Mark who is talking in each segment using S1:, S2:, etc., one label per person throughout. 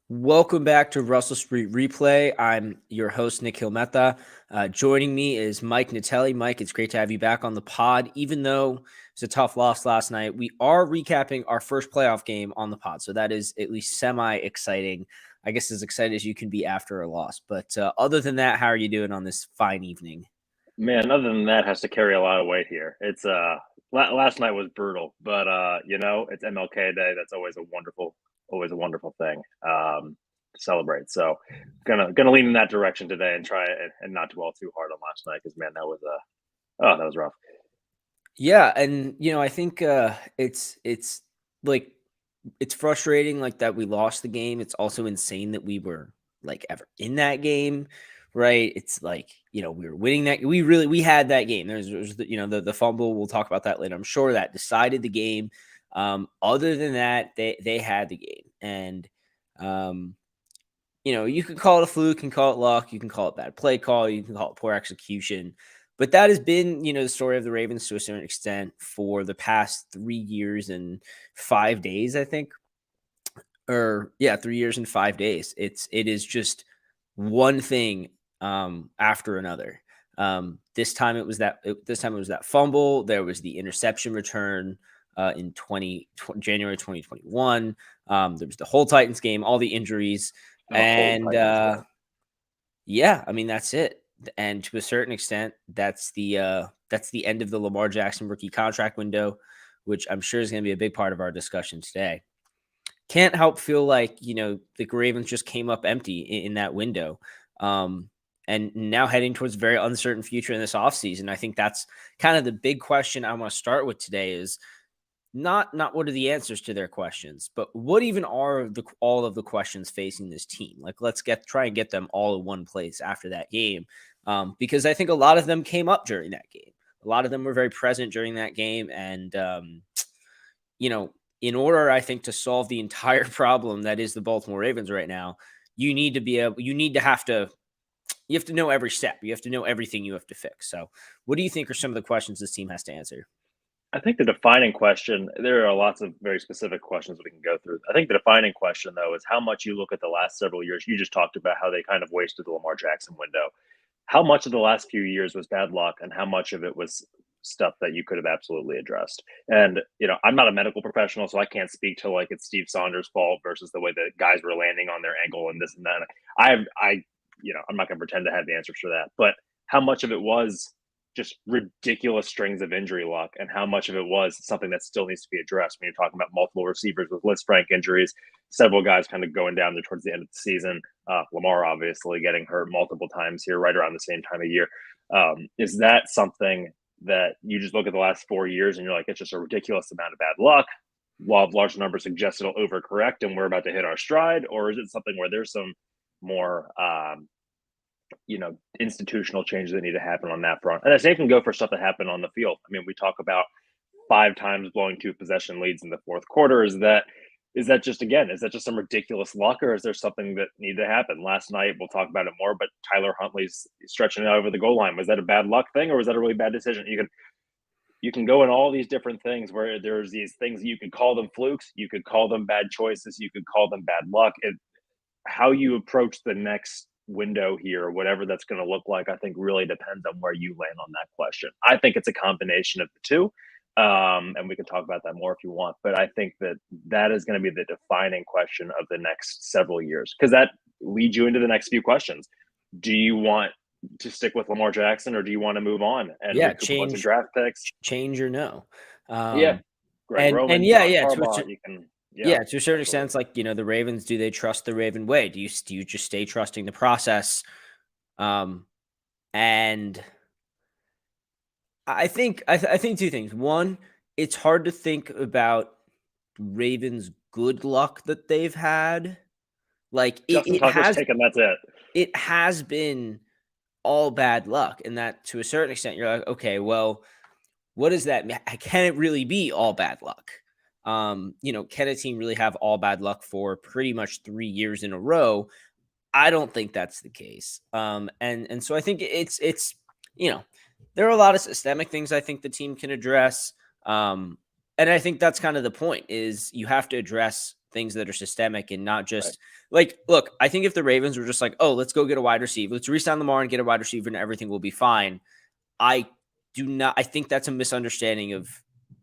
S1: Welcome back to Russell Street Replay. I'm your host, Nikhil Mehta. Joining me is Mike Natelli. Mike, it's great to have you back on the pod. Even though it's a tough loss last night, we are recapping our first playoff game on the pod. So that is at least semi-exciting. I guess as excited as you can be after a loss. But other than that, how are you doing on this fine evening?
S2: Man, other than that, has to carry a lot of weight here. It's last night was brutal, but it's MLK Day. That's always a wonderful thing to celebrate. So, gonna lean in that direction today and try and not dwell too hard on last night because man, that was rough.
S1: Yeah, and I think it's like it's frustrating like that we lost the game. It's also insane that we were like ever in that game, right? It's like, we were winning that. We had that game. There's the fumble. We'll talk about that later. I'm sure that decided the game. Other than that, they had the game. And you can call it a fluke, you can call it luck, you can call it bad play call, you can call it poor execution. But that has been, the story of the Ravens to a certain extent for the past 3 years and 5 days, I think. 3 years and 5 days. It is just one thing after another. This time it was that fumble. There was the interception return in January 2021. There was the whole Titans game, all the injuries, and yeah, I mean that's it. And to a certain extent, that's the end of the Lamar Jackson rookie contract window, which I'm sure is going to be a big part of our discussion today. Can't help feel like, the Ravens just came up empty in that window. And now heading towards a very uncertain future in this offseason. I think that's kind of the big question I want to start with today is not what are the answers to their questions, but what even are all of the questions facing this team? Like, let's try and get them all in one place after that game. Because I think a lot of them came up during that game. A lot of them were very present during that game. And, in order, I think, to solve the entire problem that is the Baltimore Ravens right now, you have to know every step. You have to know everything you have to fix. So what do you think are some of the questions this team has to answer?
S2: I think the defining question, there are lots of very specific questions we can go through. I think the defining question, though, is how much you look at the last several years. You just talked about how they kind of wasted the Lamar Jackson window. How much of the last few years was bad luck and how much of it was stuff that you could have absolutely addressed? And, I'm not a medical professional, so I can't speak to like it's Steve Saunders' fault versus the way the guys were landing on their ankle and this and that. I'm not going to pretend to have the answers for that. But how much of it was just ridiculous strings of injury luck and how much of it was something that still needs to be addressed when you're talking about multiple receivers with Liz Frank injuries, several guys kind of going down there towards the end of the season. Lamar obviously getting hurt multiple times here right around the same time of year. Is that something that you just look at the last 4 years and you're like, it's just a ridiculous amount of bad luck? Law of large numbers suggests it'll overcorrect and we're about to hit our stride? Or is it something where there's some more institutional changes that need to happen on that front? And the same can go for stuff that happened on the field. I mean, we talk about 5 times blowing 2 possession leads in the fourth quarter. Is that just some ridiculous luck, or is there something that needed to happen? Last night, we'll talk about it more, but Tyler Huntley's stretching it out over the goal line. Was that a bad luck thing, or was that a really bad decision? You can go in all these different things where there's these things you could call them flukes, you could call them bad choices, you could call them bad luck. How you approach the next window here, whatever that's going to look like, I think really depends on where you land on that question. I think it's a combination of the two. And we can talk about that more if you want. But I think that is going to be the defining question of the next several years, because that leads you into the next few questions. Do you want to stick with Lamar Jackson, or do you want to move on and recoup a bunch of draft picks?
S1: Change or no?
S2: Greg Roman,
S1: and
S2: John Harbaugh,
S1: to a certain extent, like, the Ravens, do they trust the Raven way? Do you just stay trusting the process? And I think 2 things. One, it's hard to think about Ravens' good luck that they've had. Like
S2: Justin Tucker's taken, that's it.
S1: It has been all bad luck, and that to a certain extent, you're like, okay, well, what does that mean? Can it really be all bad luck? Can a team really have all bad luck for pretty much 3 years in a row? I don't think that's the case. And so I think it's there are a lot of systemic things I think the team can address. And I think that's kind of the point, is you have to address things that are systemic and not just
S2: Right.
S1: like, look, I think if the Ravens were just like, oh, let's go get a wide receiver, let's re-sign Lamar and get a wide receiver and everything will be fine. I think that's a misunderstanding of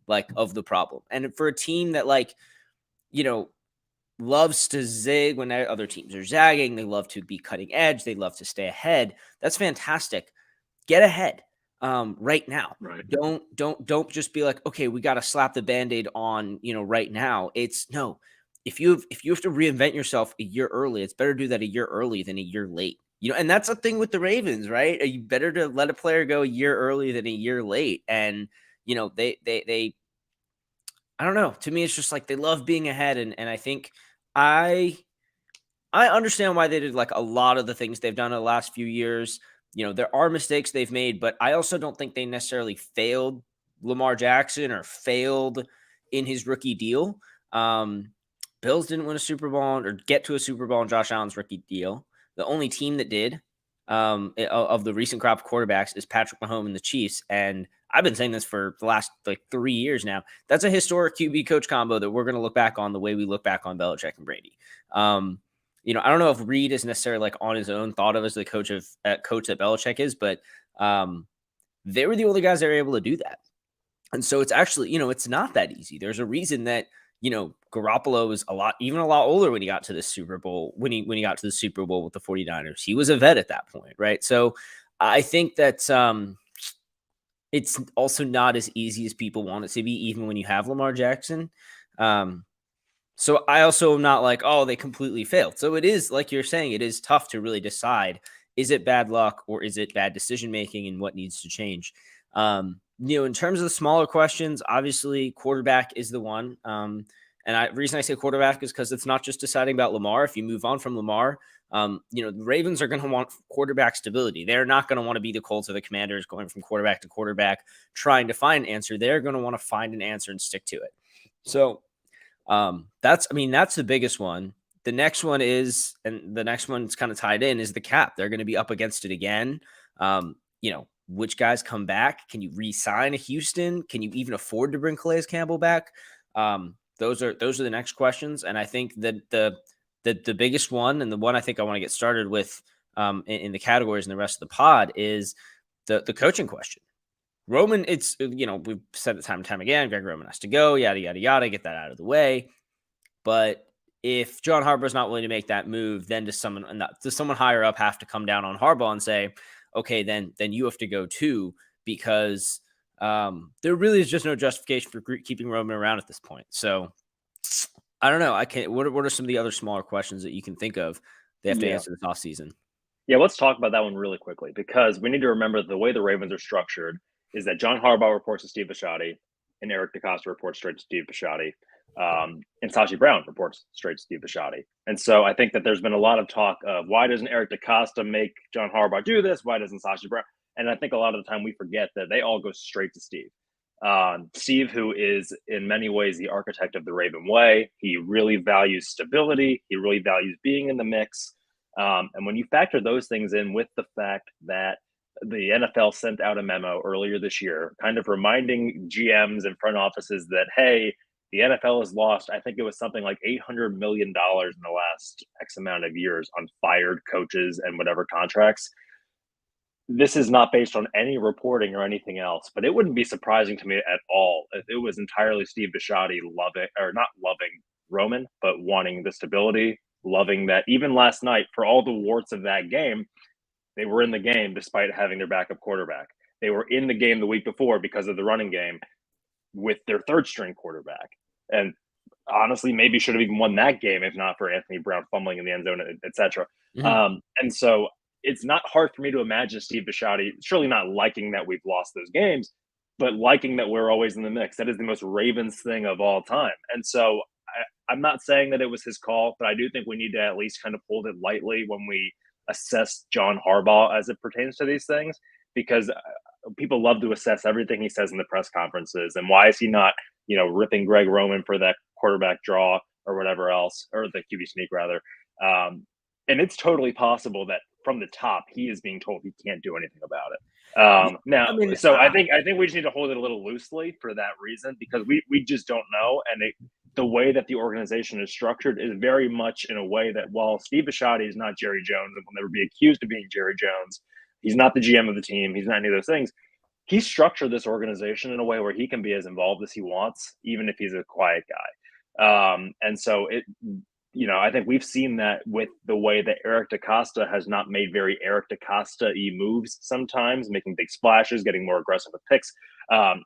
S1: the problem. And for a team that loves to zig when other teams are zagging, they love to be cutting edge, they love to stay ahead. That's fantastic. Get ahead right now.
S2: Right.
S1: Don't just be like, okay, we got to slap the Band-Aid on, right now. It's no. If you have to reinvent yourself a year early, it's better to do that a year early than a year late. And that's the thing with the Ravens, right? You better to let a player go a year early than a year late. And they I don't know. To me, it's just like they love being ahead, and I think I understand why they did like a lot of the things they've done in the last few years. There are mistakes they've made, but I also don't think they necessarily failed Lamar Jackson or failed in his rookie deal. Bills didn't win a Super Bowl or get to a Super Bowl in Josh Allen's rookie deal. The only team that did of the recent crop of quarterbacks is Patrick Mahomes and the Chiefs. And I've been saying this for the last 3 years now. That's a historic QB coach combo that we're going to look back on the way we look back on Belichick and Brady. I don't know if Reed is necessarily on his own thought of as the coach that Belichick is, but they were the only guys that were able to do that. And so it's actually, it's not that easy. There's a reason that, Garoppolo was a lot older when he got to the Super Bowl, when he got to the Super Bowl with the 49ers. He was a vet at that point, right? So I think that it's also not as easy as people want it to be, even when you have Lamar Jackson. So I also am not like, oh, they completely failed. So it is, like you're saying, it is tough to really decide, is it bad luck or is it bad decision-making and what needs to change? In terms of the smaller questions, obviously quarterback is the one. And the reason I say quarterback is because it's not just deciding about Lamar. If you move on from Lamar, the Ravens are going to want quarterback stability. They're not going to want to be the Colts or the Commanders going from quarterback to quarterback, trying to find an answer. They're going to want to find an answer and stick to it. So that's the biggest one. The next one is, and the next one's kind of tied in, is the cap. They're going to be up against it again. Which guys come back? Can you re-sign a Houston? Can you even afford to bring Calais Campbell back? Those are the next questions. And I think that the biggest one, and the one I think I want to get started with in the categories and the rest of the pod, is the coaching question. Roman, it's, we've said it time and time again, Greg Roman has to go, yada, yada, yada, get that out of the way. But if John Harbaugh's not willing to make that move, then does someone higher up have to come down on Harbaugh and say, okay, then you have to go too, because there really is just no justification for keeping Roman around at this point. So I don't know. What are some of the other smaller questions that you can think of they have to answer this offseason?
S2: Yeah, let's talk about that one really quickly, because we need to remember the way the Ravens are structured is that John Harbaugh reports to Steve Bisciotti and Eric DeCosta reports straight to Steve Bisciotti. And Sashi Brown reports straight to Steve Bisciotti. And so I think that there's been a lot of talk of, why doesn't Eric DeCosta make John Harbaugh do this? Why doesn't Sashi Brown? And I think a lot of the time we forget that they all go straight to Steve. Steve, who is in many ways the architect of the Raven way, he really values stability. He really values being in the mix. And when you factor those things in with the fact that the NFL sent out a memo earlier this year, kind of reminding GMs and front offices that, hey, the NFL has lost, I think it was something like $800 million in the last X amount of years on fired coaches and whatever contracts. This is not based on any reporting or anything else, but it wouldn't be surprising to me at all if it was entirely Steve Bisciotti not loving Roman, but wanting the stability, loving that even last night, for all the warts of that game, they were in the game despite having their backup quarterback. They were in the game the week before because of the running game with their third string quarterback. And honestly, maybe should have even won that game if not for Anthony Brown fumbling in the end zone, et cetera. Mm-hmm. And so it's not hard for me to imagine Steve Bisciotti surely not liking that we've lost those games, but liking that we're always in the mix. That is the most Ravens thing of all time. And so I'm not saying that it was his call, but I do think we need to at least kind of hold it lightly when we assess John Harbaugh as it pertains to these things, because people love to assess everything he says in the press conferences. And why is he not, ripping Greg Roman for that quarterback draw or whatever else, or the QB sneak rather. And it's totally possible that from the top, he is being told he can't do anything about it. I think we just need to hold it a little loosely for that reason, because we just don't know. And the way that the organization is structured is very much in a way that while Steve Bisciotti is not Jerry Jones and will never be accused of being Jerry Jones, he's not the GM of the team, he's not any of those things. He structured this organization in a way where he can be as involved as he wants, even if he's a quiet guy. And so I think we've seen that with the way that Eric DaCosta has not made very Eric DaCosta-y moves sometimes, making big splashes, getting more aggressive with picks.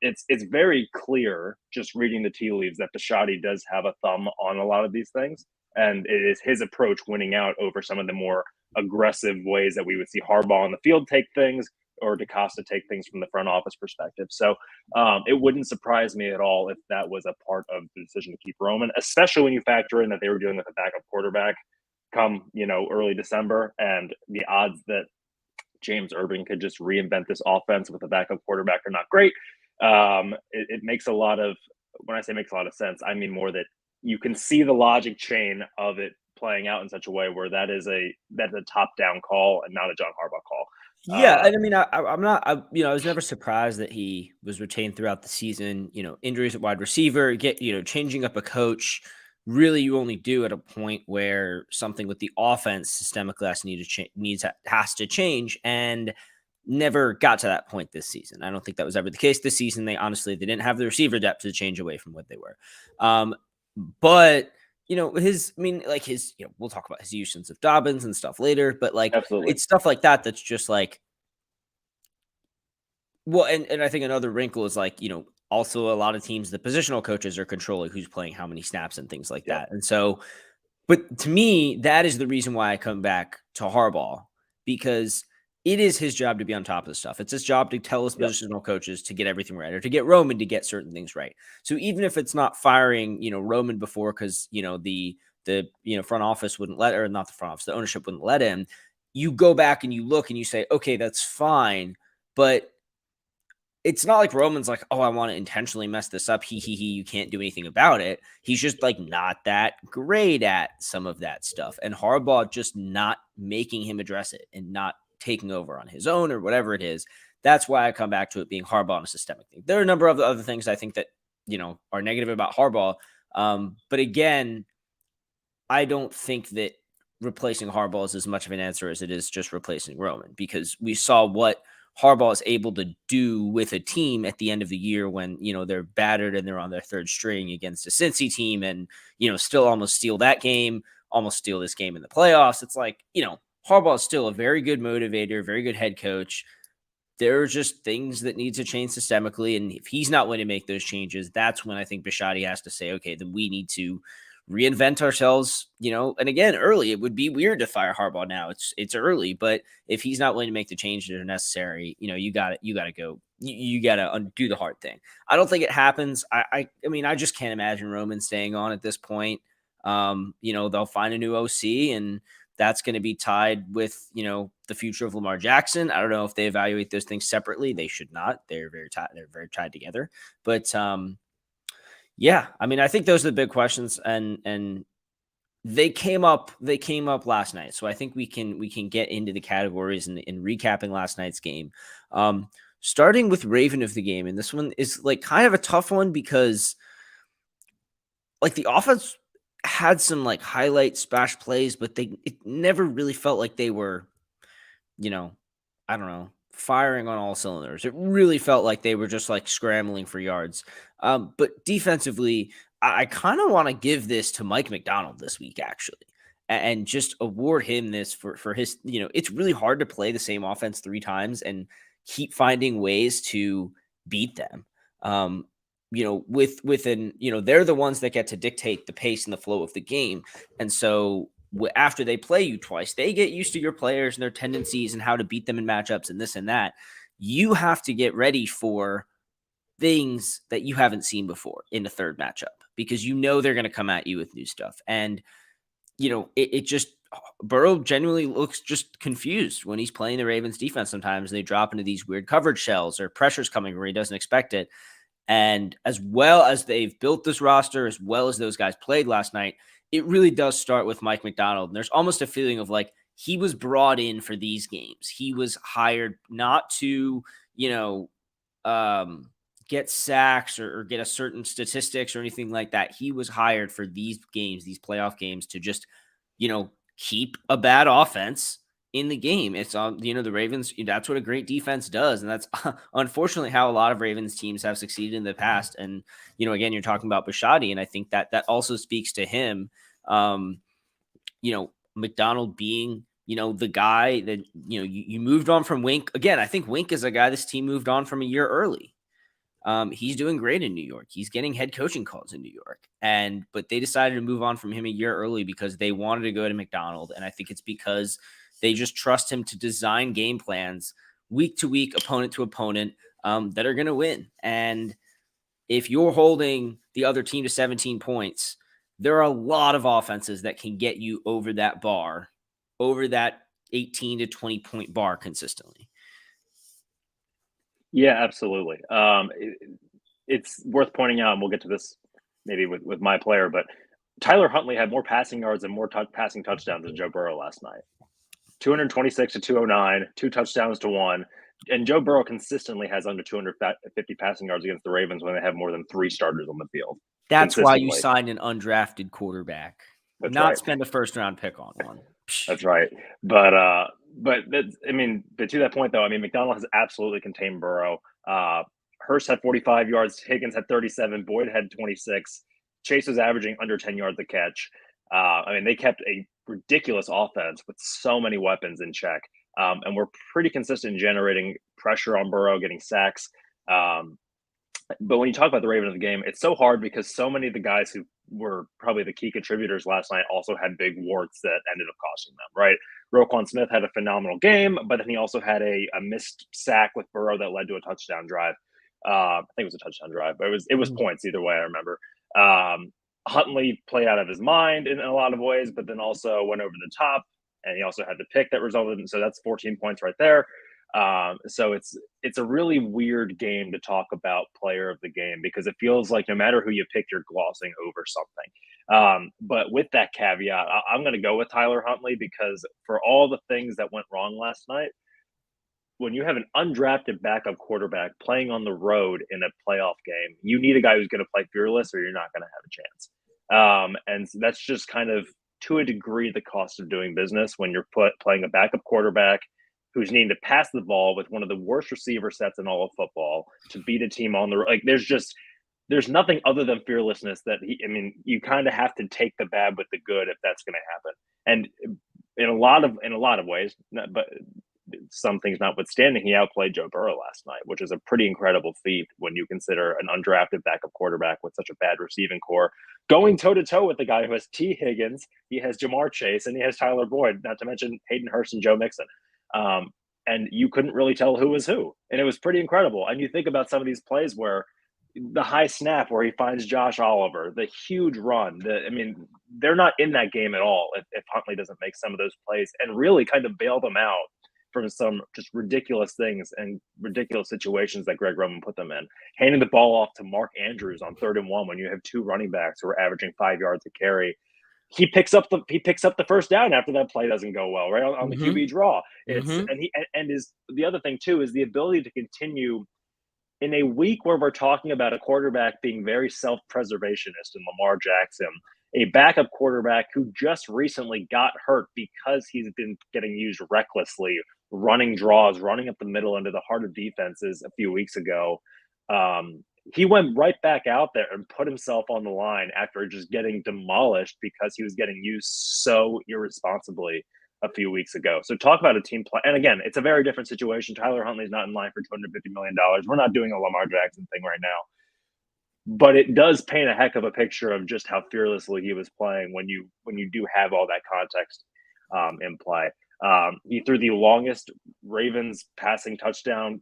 S2: It's very clear, just reading the tea leaves, that Bisciotti does have a thumb on a lot of these things. And it is his approach winning out over some of the more aggressive ways that we would see Harbaugh on the field take things, or DaCosta take things from the front office perspective. So it wouldn't surprise me at all if that was a part of the decision to keep Roman, especially when you factor in that they were dealing with a backup quarterback come, early December, and the odds that James Urban could just reinvent this offense with a backup quarterback are not great. It makes a lot of, when I say makes a lot of sense, I mean more that you can see the logic chain of it playing out in such a way where that's a top-down call and not a John Harbaugh call.
S1: Yeah, and I mean, I'm not, I was never surprised that he was retained throughout the season. Injuries at wide receiver, changing up a coach. Really, you only do at a point where something with the offense systemically has to change, and never got to that point this season. I don't think that was ever the case this season. They didn't have the receiver depth to change away from what they were. But we'll talk about his usage of Dobbins and stuff later, but
S2: Absolutely.
S1: it's stuff like that that's just like, well, and I think another wrinkle is also a lot of teams, the positional coaches are controlling who's playing how many snaps and things like that. And so, but to me, that is the reason why I come back to Harbaugh, because it is his job to be on top of the stuff. It's his job to tell his positional coaches to get everything right, or to get Roman to get certain things right. So even if it's not firing, Roman before, because, the front office wouldn't let, or not the front office, the ownership wouldn't let him, you go back and you look and you say, okay, that's fine. But it's not like Roman's like, oh, I want to intentionally mess this up. You can't do anything about it. He's just not that great at some of that stuff. And Harbaugh just not making him address it and not taking over on his own or whatever it is. That's why I come back to it being Harbaugh and a systemic thing. There are a number of other things I think that, are negative about Harbaugh. But again, I don't think that replacing Harbaugh is as much of an answer as it is just replacing Roman, because we saw what Harbaugh is able to do with a team at the end of the year when, they're battered and they're on their third string against a Cincy team and, still almost steal that game, almost steal this game in the playoffs. It's Harbaugh is still a very good motivator, very good head coach. There are just things that need to change systemically. And if he's not willing to make those changes, that's when I think Bisciotti has to say, okay, then we need to reinvent ourselves, and again, early. It would be weird to fire Harbaugh now. It's early, but if he's not willing to make the changes that are necessary, you got to go. You got to undo the hard thing. I don't think it happens. I mean, I just can't imagine Roman staying on at this point. They'll find a new OC, and that's going to be tied with, the future of Lamar Jackson. I don't know if they evaluate those things separately. They should not. They're very tied. They're very tied together. But yeah, I mean, I think those are the big questions, and they came up last night. So I think we can get into the categories and recapping last night's game. Starting with Raven of the game, and this one is kind of a tough one because the offense had some highlight splash plays, but it never really felt like they were, I don't know, firing on all cylinders. It really felt like they were just scrambling for yards. But defensively, I kind of want to give this to Mike McDonald this week, actually, and just award him this for his, it's really hard to play the same offense 3 times and keep finding ways to beat them. They're the ones that get to dictate the pace and the flow of the game. And so after they play you twice, they get used to your players and their tendencies and how to beat them in matchups and this and that. You have to get ready for things that you haven't seen before in the third matchup, because they're going to come at you with new stuff. And, it just, Burrow genuinely looks just confused when he's playing the Ravens defense. Sometimes they drop into these weird coverage shells or pressure's coming where he doesn't expect it. And as well as they've built this roster, as well as those guys played last night, it really does start with Mike McDonald. And there's almost a feeling of he was brought in for these games. He was hired not to, get sacks or get a certain statistics or anything like that. He was hired for these games, these playoff games, to just, keep a bad offense in the game. It's on, the Ravens, that's what a great defense does. And that's unfortunately how a lot of Ravens teams have succeeded in the past. And, again, you're talking about Bisciotti, and I think that also speaks to him. McDonald being, the guy that, you moved on from Wink. Again, I think Wink is a guy this team moved on from a year early. He's doing great in New York. He's getting head coaching calls in New York. But they decided to move on from him a year early because they wanted to go to McDonald. And I think it's because they just trust him to design game plans week to week, opponent to opponent, that are going to win. And if you're holding the other team to 17 points, there are a lot of offenses that can get you over that bar, over that 18 to 20 point bar consistently.
S2: Yeah, absolutely. It's worth pointing out, and we'll get to this maybe with my player, but Tyler Huntley had more passing yards and more passing touchdowns than Joe Burrow last night. 226 to 209, 2 touchdowns to 1. And Joe Burrow consistently has under 250 passing yards against the Ravens when they have more than 3 starters on the field.
S1: That's why you signed an undrafted quarterback.
S2: That's
S1: not
S2: right.
S1: Spend a first-round pick on one.
S2: That's right. But to that point, though, McDonald has absolutely contained Burrow. Hurst had 45 yards. Higgins had 37. Boyd had 26. Chase was averaging under 10 yards a catch. They kept a ridiculous offense with so many weapons in check. And we're pretty consistent in generating pressure on Burrow, getting sacks. But when you talk about the Ravens game, it's so hard because so many of the guys who were probably the key contributors last night also had big warts that ended up costing them, right? Roquan Smith had a phenomenal game, but then he also had a missed sack with Burrow that led to a touchdown drive. I think it was a touchdown drive, but it was points either way, I remember. Huntley played out of his mind in a lot of ways, but then also went over the top, and he also had the pick that resulted in, so that's 14 points right there. So it's a really weird game to talk about player of the game because it feels like no matter who you pick, you're glossing over something. But with that caveat, I'm going to go with Tyler Huntley because for all the things that went wrong last night, when you have an undrafted backup quarterback playing on the road in a playoff game, you need a guy who's going to play fearless or you're not going to have a chance. And so that's just kind of to a degree the cost of doing business when you're playing a backup quarterback who's needing to pass the ball with one of the worst receiver sets in all of football to beat a team on the road. Like there's nothing other than fearlessness that you kind of have to take the bad with the good if that's going to happen. And in a lot of ways, but some things notwithstanding, he outplayed Joe Burrow last night, which is a pretty incredible feat when you consider an undrafted backup quarterback with such a bad receiving core going toe-to-toe with the guy who has T. Higgins, he has Jamar Chase, and he has Tyler Boyd, not to mention Hayden Hurst and Joe Mixon. And you couldn't really tell who was who. And it was pretty incredible. And you think about some of these plays where the high snap where he finds Josh Oliver, the huge run, they're not in that game at all if Huntley doesn't make some of those plays and really kind of bail them out from some just ridiculous things and ridiculous situations that Greg Roman put them in. Handing the ball off to Mark Andrews on 3rd and 1 when you have 2 running backs who are averaging 5 yards a carry. He picks up the first down after that play doesn't go well, right? On the QB draw. The other thing too is the ability to continue in a week where we're talking about a quarterback being very self-preservationist in Lamar Jackson, a backup quarterback who just recently got hurt because he's been getting used recklessly, running draws, running up the middle into the heart of defenses a few weeks ago. He went right back out there and put himself on the line after just getting demolished because he was getting used so irresponsibly a few weeks ago. So talk about a team play. And again, it's a very different situation. Tyler Huntley's not in line for $250 million. We're not doing a Lamar Jackson thing right now. But it does paint a heck of a picture of just how fearlessly he was playing when you do have all that context in play. He threw the longest Ravens passing touchdown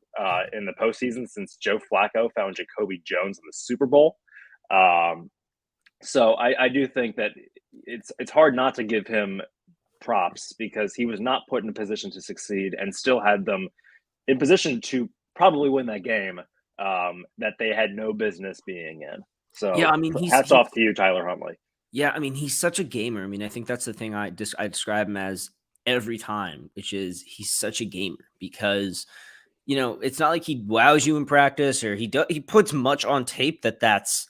S2: in the postseason since Joe Flacco found Jacoby Jones in the Super Bowl. So I do think that it's hard not to give him props because he was not put in a position to succeed and still had them in position to probably win that game that they had no business being in. So yeah, hats off to you, Tyler Huntley.
S1: Yeah, he's such a gamer. I think that's the thing I describe him as every time, which is he's such a gamer because it's not like he wows you in practice or he puts much on tape that's,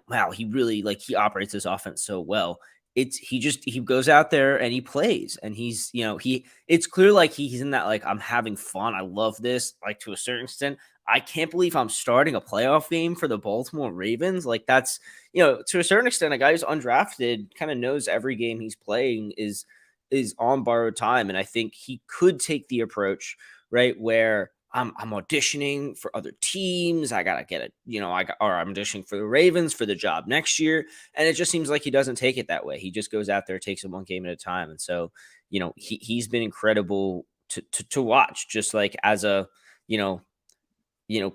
S1: wow, he really he operates this offense so well. He goes out there and he plays and it's clear he's in that I'm having fun. I love this to a certain extent. I can't believe I'm starting a playoff game for the Baltimore Ravens. That's, to a certain extent, a guy who's undrafted kind of knows every game he's playing is on borrowed time. And I think he could take the approach, right, where I'm auditioning for other teams. I gotta get it, or I'm auditioning for the Ravens for the job next year. And it just seems like he doesn't take it that way. He just goes out there, takes it one game at a time. And so, he's been incredible to watch, just as a,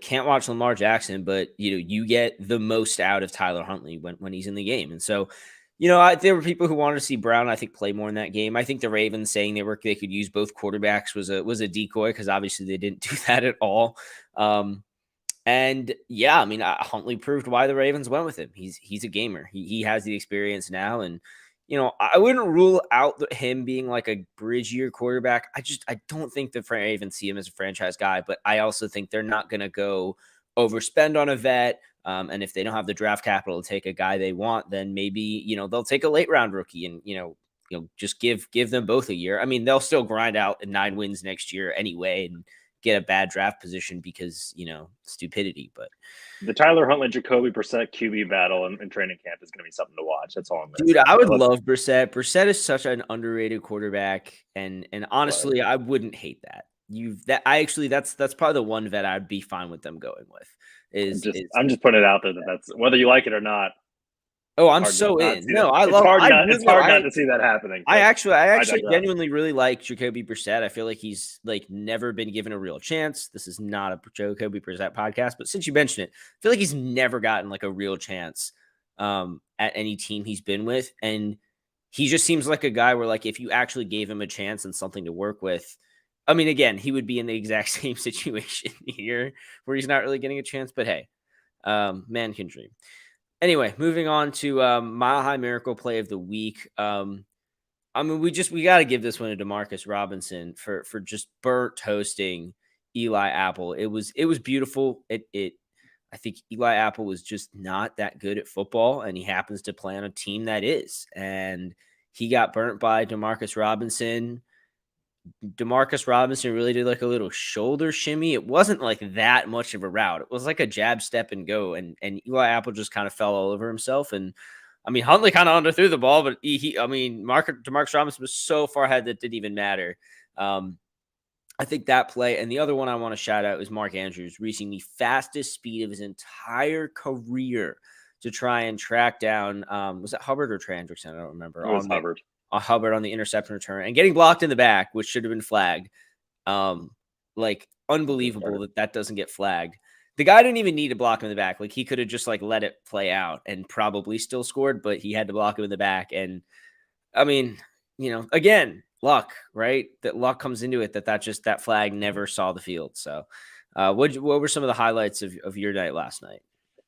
S1: can't watch Lamar Jackson, but you get the most out of Tyler Huntley when he's in the game. And so, there were people who wanted to see Brown, I think, play more in that game. I think the Ravens saying they could use both quarterbacks was a decoy, because obviously they didn't do that at all. And yeah, I mean, Huntley proved why the Ravens went with him. He's a gamer. He has the experience now, and I wouldn't rule out him being a bridge year quarterback. I don't think the Ravens see him as a franchise guy, but I also think they're not going to go overspend on a vet. And if they don't have the draft capital to take a guy they want, then maybe, they'll take a late round rookie and, just give them both a year. I mean, they'll still grind out 9 wins next year anyway and get a bad draft position because, stupidity. But
S2: the Tyler Huntley, Jacoby Brissett QB battle in training camp is going to be something to watch. That's all I'm going to
S1: say. Dude, I would love Brissett. Brissett is such an underrated quarterback. And honestly, I wouldn't hate that. That's probably the one vet I'd be fine with them going with.
S2: I'm just putting it out there that's whether you like it or not.
S1: Oh, I'm so in. No,
S2: I love. It's hard not to see that happening.
S1: I actually genuinely really like Jacoby Brissett. I feel like he's never been given a real chance. This is not a Jacoby Brissett podcast, but since you mentioned it, I feel like he's never gotten a real chance at any team he's been with, and he just seems like a guy where if you actually gave him a chance and something to work with. I mean, again, he would be in the exact same situation here where he's not really getting a chance, but hey, man can dream. Anyway, moving on to Mile High Miracle Play of the Week. I mean, we got to give this one to Demarcus Robinson for just burnt toasting Eli Apple. It was beautiful. I think Eli Apple was just not that good at football, and he happens to play on a team that is. And he got burnt by Demarcus Robinson. Demarcus Robinson really did a little shoulder shimmy. It wasn't that much of a route. It was a jab, step, and go. And Eli Apple just kind of fell all over himself. And I mean, Huntley kind of underthrew the ball, but Demarcus Robinson was so far ahead that it didn't even matter. I think that play, and the other one I want to shout out is Mark Andrews reaching the fastest speed of his entire career to try and track down. Was it Hubbard or Trey Hendrickson? I don't remember.
S2: It was Hubbard.
S1: Hubbard on the interception return and getting blocked in the back, which should have been flagged. Unbelievable that doesn't get flagged. The guy didn't even need to block him in the back. He could have just let it play out and probably still scored, but he had to block him in the back. And I mean, again, luck, right? That luck comes into it that flag never saw the field. So what were some of the highlights of your night last night?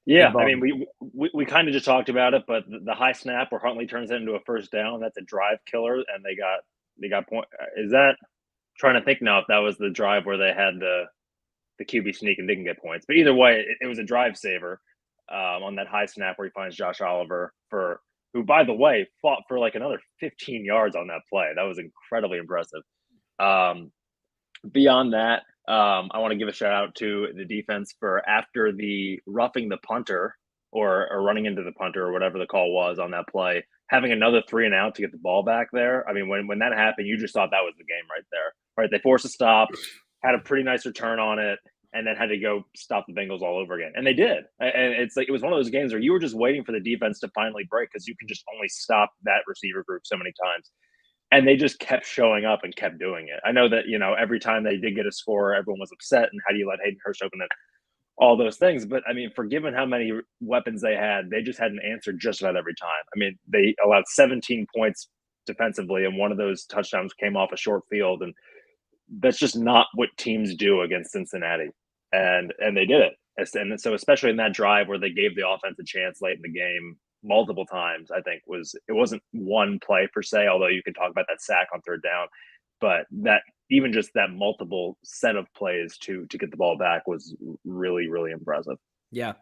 S2: Yeah, I mean, we kind of just talked about it, but the high snap where Huntley turns it into a first down, that's a drive killer, and they got point. Is that trying to think now if that was the drive where they had the QB sneak and didn't get points? But either way, it was a drive saver on that high snap where he finds Josh Oliver who, by the way, fought for another 15 yards on that play. That was incredibly impressive. Beyond that, I want to give a shout out to the defense for after the roughing the punter or running into the punter or whatever the call was on that play, having another 3 and out to get the ball back there. I mean, when that happened, you just thought that was the game right there, right? They forced a stop, had a pretty nice return on it, and then had to go stop the Bengals all over again. And they did. And it's it was one of those games where you were just waiting for the defense to finally break because you can just only stop that receiver group so many times. And they just kept showing up and kept doing it. I know that, every time they did get a score, everyone was upset. And how do you let Hayden Hurst open it? All those things. But, I mean, for given how many weapons they had, they just had an answer just about every time. I mean, they allowed 17 points defensively, and one of those touchdowns came off a short field. And that's just not what teams do against Cincinnati. And they did it. And so especially in that drive where they gave the offense a chance late in the game, multiple times, I think it wasn't one play per se, although you could talk about that sack on third down, but that even just that multiple set of plays to get the ball back was really, really impressive.
S1: Yeah.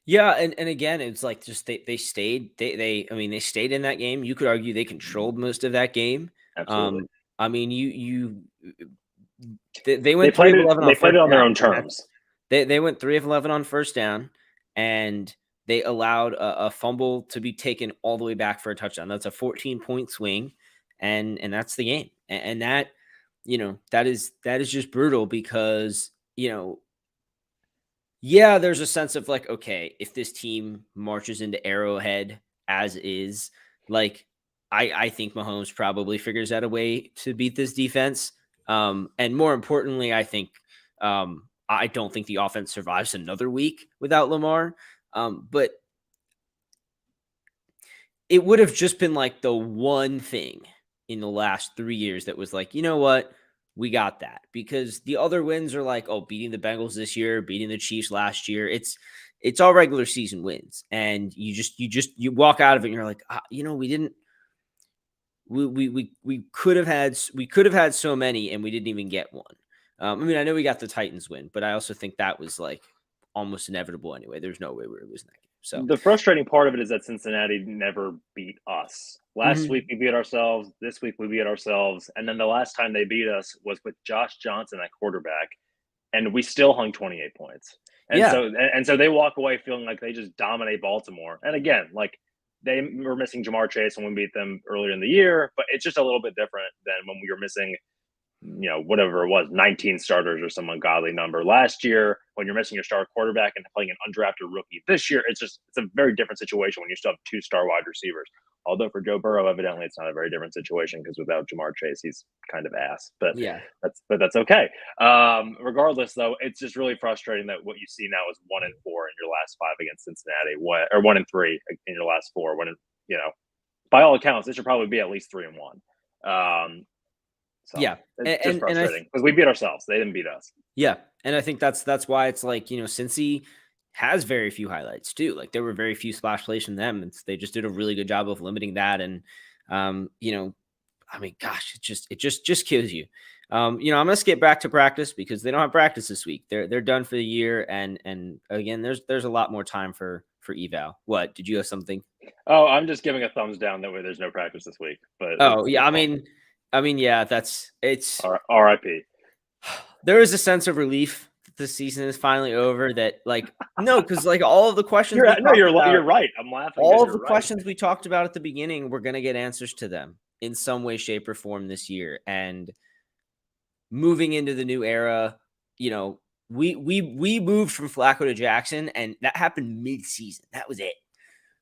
S1: Yeah, and again, it's like just they stayed they stayed in that game. You could argue they controlled most of that game.
S2: Absolutely.
S1: I mean, they
S2: They
S1: went 3
S2: played
S1: of
S2: it
S1: 11 on
S2: they played
S1: first
S2: it on their
S1: down.
S2: own terms.
S1: They went 3 of 11 on first down, and they allowed a fumble to be taken all the way back for a touchdown. That's a 14-point swing, and that's the game. And that, that is just brutal because, yeah, there's a sense of like, okay, if this team marches into Arrowhead as is, like I think Mahomes probably figures out a way to beat this defense. And more importantly, I don't think the offense survives another week without Lamar. But it would have just been like the one thing in the last 3 years that was like, you know what? We got that, because the other wins are like, oh, beating the Bengals this year, beating the Chiefs last year. It's all regular season wins. And you walk out of it and you're like, we didn't we could have had so many and we didn't even get one. I mean, I know we got the Titans win, but I also think that was like almost inevitable anyway. There's no way we were losing that game. So
S2: The frustrating part of it is that Cincinnati never beat us. Last week we beat ourselves. This week we beat ourselves. And then the last time they beat us was with Josh Johnson at quarterback, and we still hung 28 points. And
S1: yeah,
S2: so they walk away feeling like they just dominate Baltimore. And again, like they were missing Jamar Chase when we beat them earlier in the year, but it's just a little bit different than when we were missing, whatever it was, 19 starters or some ungodly number last year, when you're missing your star quarterback and playing an undrafted rookie. This year, it's a very different situation when you still have 2 star wide receivers. Although for Joe Burrow, evidently it's not a very different situation, because without Jamar Chase, he's kind of ass. But
S1: yeah,
S2: that's okay. Regardless, though, it's just really frustrating that what you see now is 1-4 in your last 5 against Cincinnati, or 1-3 in your last 4. By all accounts, it should probably be at least 3-1. So
S1: yeah,
S2: it's just frustrating because we beat ourselves. They didn't beat us.
S1: Yeah, and I think that's why it's like, Cincy has very few highlights too. Like there were very few splash plays from them. They just did a really good job of limiting that. And I mean, gosh, it just kills you. I'm gonna skip back to practice because they don't have practice this week. They're done for the year, and again, there's a lot more time for eval. What, did you have something?
S2: Oh, I'm just giving a thumbs down. That way, there's no practice this week. But
S1: Oh yeah, I mean, yeah, it's
S2: R.I.P.
S1: There is a sense of relief that the season is finally over. That like no, because like all of the questions
S2: you're right. I'm laughing.
S1: All of the questions we talked about at the beginning, we're gonna get answers to them in some way, shape, or form this year. And moving into the new era, we moved from Flacco to Jackson, and that happened mid-season. That was it.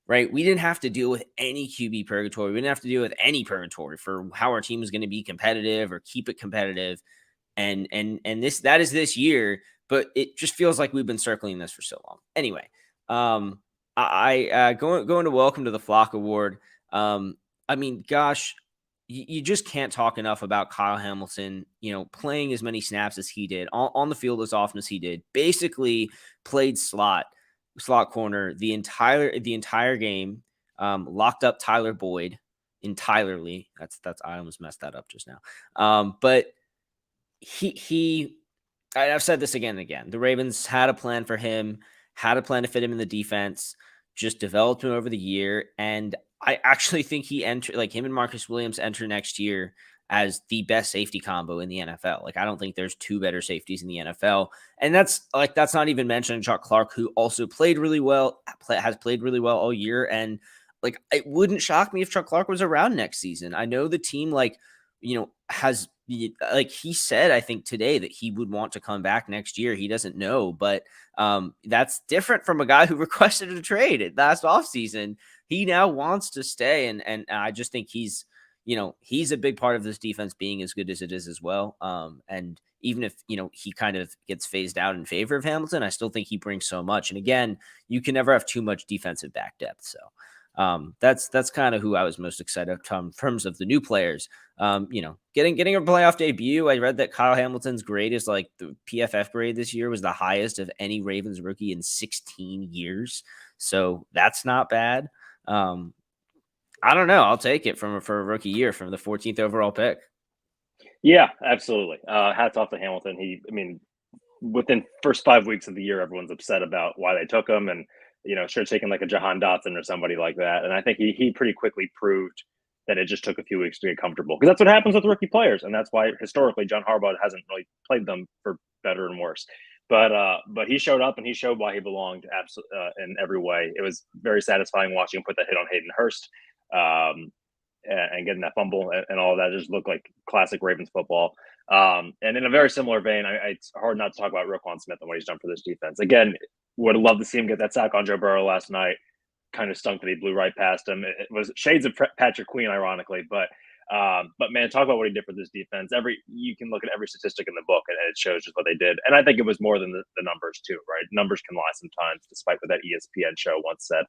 S1: Right? We didn't have to deal with any QB purgatory. We didn't have to deal with any purgatory for how our team was going to be competitive or keep it competitive. And that is this year, but it just feels like we've been circling this for so long. Anyway, I going to welcome to the Flock Award. I mean, gosh, you just can't talk enough about Kyle Hamilton, playing as many snaps as he did on the field as often as he did, basically played slot corner the entire game, locked up Tyler Boyd entirely. I almost messed that up just now. But I've said this again and again. The Ravens had a plan for him, had a plan to fit him in the defense, just developed him over the year. And I actually think him and Marcus Williams enter next year as the best safety combo in the NFL. Like, I don't think there's 2 better safeties in the NFL. And that's not even mentioning Chuck Clark, who also played really well, has played really well all year. And like, it wouldn't shock me if Chuck Clark was around next season. I know the team has, like he said, I think today, that he would want to come back next year. He doesn't know, but that's different from a guy who requested a trade last offseason. He now wants to stay. And I just think he's a big part of this defense being as good as it is as well. And even if, he kind of gets phased out in favor of Hamilton, I still think he brings so much. And again, you can never have too much defensive back depth. So that's kind of who I was most excited about in terms of the new players. Getting a playoff debut. I read that Kyle Hamilton's grade is like the PFF grade this year was the highest of any Ravens rookie in 16 years. So that's not bad. I don't know. I'll take it for a rookie year from the 14th overall pick.
S2: Yeah, absolutely. Hats off to Hamilton. Within first 5 weeks of the year, everyone's upset about why they took him, and should have taken like a Jahan Dotson or somebody like that. And I think he pretty quickly proved that it just took a few weeks to get comfortable, because that's what happens with rookie players, and that's why historically John Harbaugh hasn't really played them for better and worse. But he showed up and he showed why he belonged in every way. It was very satisfying watching him put that hit on Hayden Hurst. And getting that fumble and all of that just looked like classic Ravens football. And in a very similar vein, it's hard not to talk about Roquan Smith and what he's done for this defense. Again, would have loved to see him get that sack on Joe Burrow last night. Kind of stunk that he blew right past him. It was shades of Patrick Queen, ironically, but man, talk about what he did for this defense. You can look at every statistic in the book, and it shows just what they did. And I think it was more than the numbers too, right? Numbers can lie sometimes, despite what that ESPN show once said.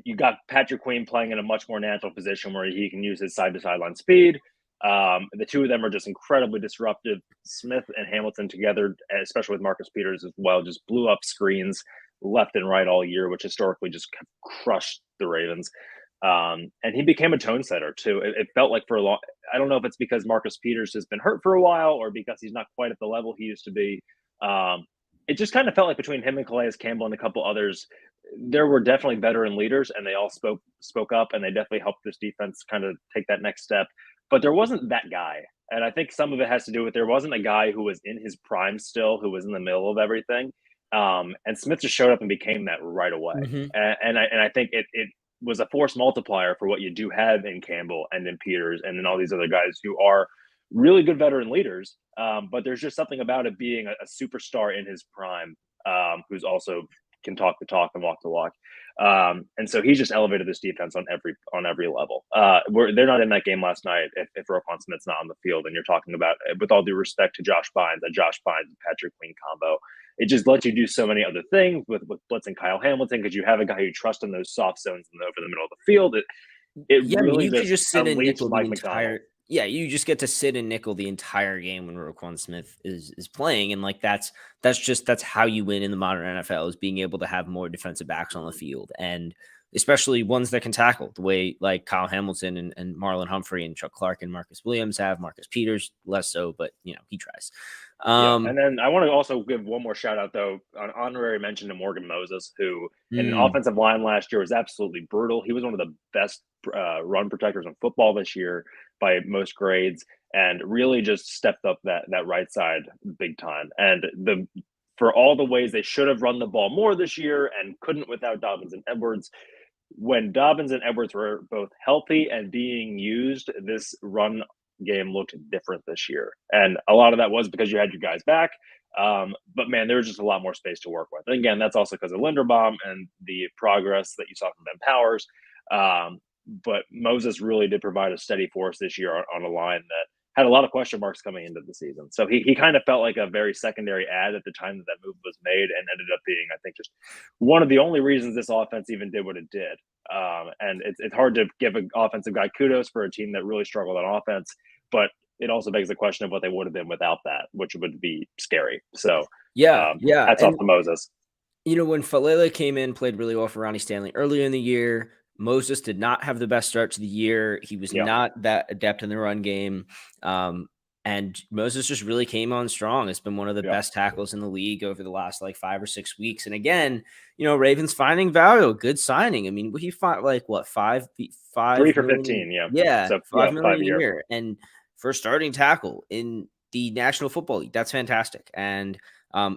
S2: You got Patrick Queen playing in a much more natural position where he can use his side-to-sideline speed. The two of them are just incredibly disruptive. Smith and Hamilton together, especially with Marcus Peters as well, just blew up screens left and right all year, which historically just crushed the Ravens. And he became a tone setter too. It felt like for a long, I don't know if it's because Marcus Peters has been hurt for a while or because he's not quite at the level he used to be. It just kind of felt like between him and Calais Campbell and a couple others, there were definitely veteran leaders, and they all spoke up, and they definitely helped this defense kind of take that next step. But there wasn't that guy. And I think some of it has to do with there wasn't a guy who was in his prime still, who was in the middle of everything. And Smith just showed up and became that right away.
S1: Mm-hmm.
S2: And I think it was a force multiplier for what you do have in Campbell and in Peters and in all these other guys who are really good veteran leaders. But there's just something about it being a superstar in his prime, who's also can talk the talk and walk the walk. And so he's just elevated this defense on every level. They're not in that game last night if Roquan Smith's not on the field, and you're talking about, with all due respect to Josh Bynes and Patrick Queen combo. It just lets you do so many other things with blitzing Kyle Hamilton, because you have a guy you trust in those soft zones over the middle of the field.
S1: You could just sit in nickel the
S2: McDonald.
S1: Yeah, you just get to sit in nickel the entire game when Roquan Smith is playing, and like that's how you win in the modern NFL, is being able to have more defensive backs on the field, and especially ones that can tackle the way like Kyle Hamilton and Marlon Humphrey and Chuck Clark and Marcus Williams have. Marcus Peters less so, but he tries.
S2: And then I want to also give one more shout out though, an honorary mention to Morgan Moses, who in an offensive line last year was absolutely brutal. He was one of the best run protectors in football this year by most grades, and really just stepped up that right side big time. And for all the ways they should have run the ball more this year and couldn't without Dobbins and Edwards, when Dobbins and Edwards were both healthy and being used, this run game looked different this year. And a lot of that was because you had your guys back. But man, there was just a lot more space to work with. And again, that's also because of Linderbaum and the progress that you saw from Ben Powers. But Moses really did provide a steady force this year on a line that had a lot of question marks coming into the season. So he kind of felt like a very secondary ad at the time that move was made, and ended up being, I think, just one of the only reasons this offense even did what it did. And it's hard to give an offensive guy kudos for a team that really struggled on offense, but it also begs the question of what they would have been without that, which would be scary. So hats off to Moses.
S1: When Falele came in, played really well for Ronnie Stanley earlier in the year. Moses did not have the best start to the year. He was not that adept in the run game. And Moses just really came on strong. It's been one of the best tackles in the league over the last 5 or 6 weeks. And again, Ravens finding value, good signing. I mean, he fought 3 for
S2: 15.
S1: Yeah.
S2: So
S1: $5 million a year. And for starting tackle in the National Football League, that's fantastic. And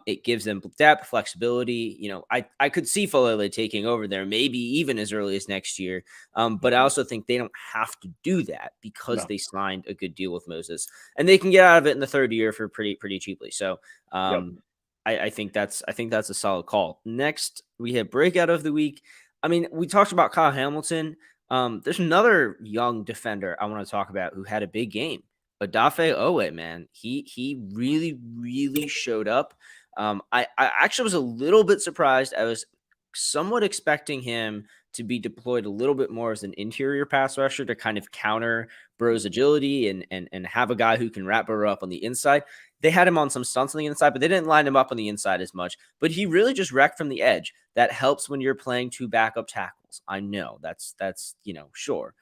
S1: it gives them depth, flexibility. I could see Falele taking over there, maybe even as early as next year. But I also think they don't have to do that because they signed a good deal with Moses, and they can get out of it in the third year for pretty cheaply. So I think that's a solid call. Next, we have breakout of the week. I mean, we talked about Kyle Hamilton. There's another young defender I want to talk about who had a big game. Odafe Owe, man, he really, really showed up. I actually was a little bit surprised. I was somewhat expecting him to be deployed a little bit more as an interior pass rusher to kind of counter Burrow's agility and have a guy who can wrap Burrow up on the inside. They had him on some stunts on the inside, but they didn't line him up on the inside as much. But he really just wrecked from the edge. That helps when you're playing 2 backup tackles. I know that's sure.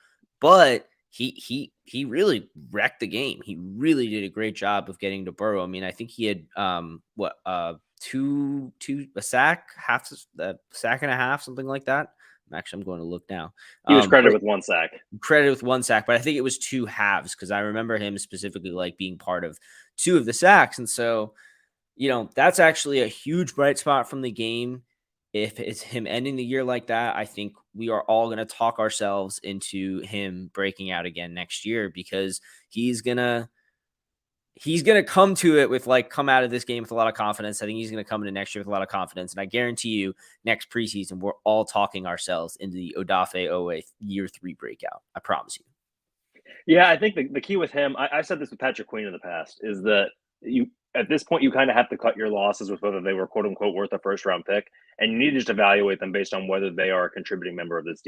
S1: But he really wrecked the game. He really did a great job of getting to Burrow. I mean, I think he had a sack, a sack and a half, something like that. I'm going to look now.
S2: He was credited with one sack.
S1: But I think it was two halves because I remember him specifically like being part of two of the sacks. And so, that's actually a huge bright spot from the game. If it's him ending the year like that, I think we are all going to talk ourselves into him breaking out again next year because he's going to come to it with come out of this game with a lot of confidence. I think he's going to come into next year with a lot of confidence. And I guarantee you next preseason, we're all talking ourselves into the Odafe Owe year 3 breakout. I promise you.
S2: Yeah, I think the key with him, I said this with Patrick Queen in the past, is that at this point, you kind of have to cut your losses with whether they were quote unquote worth a first round pick, and you need to just evaluate them based on whether they are a contributing member of this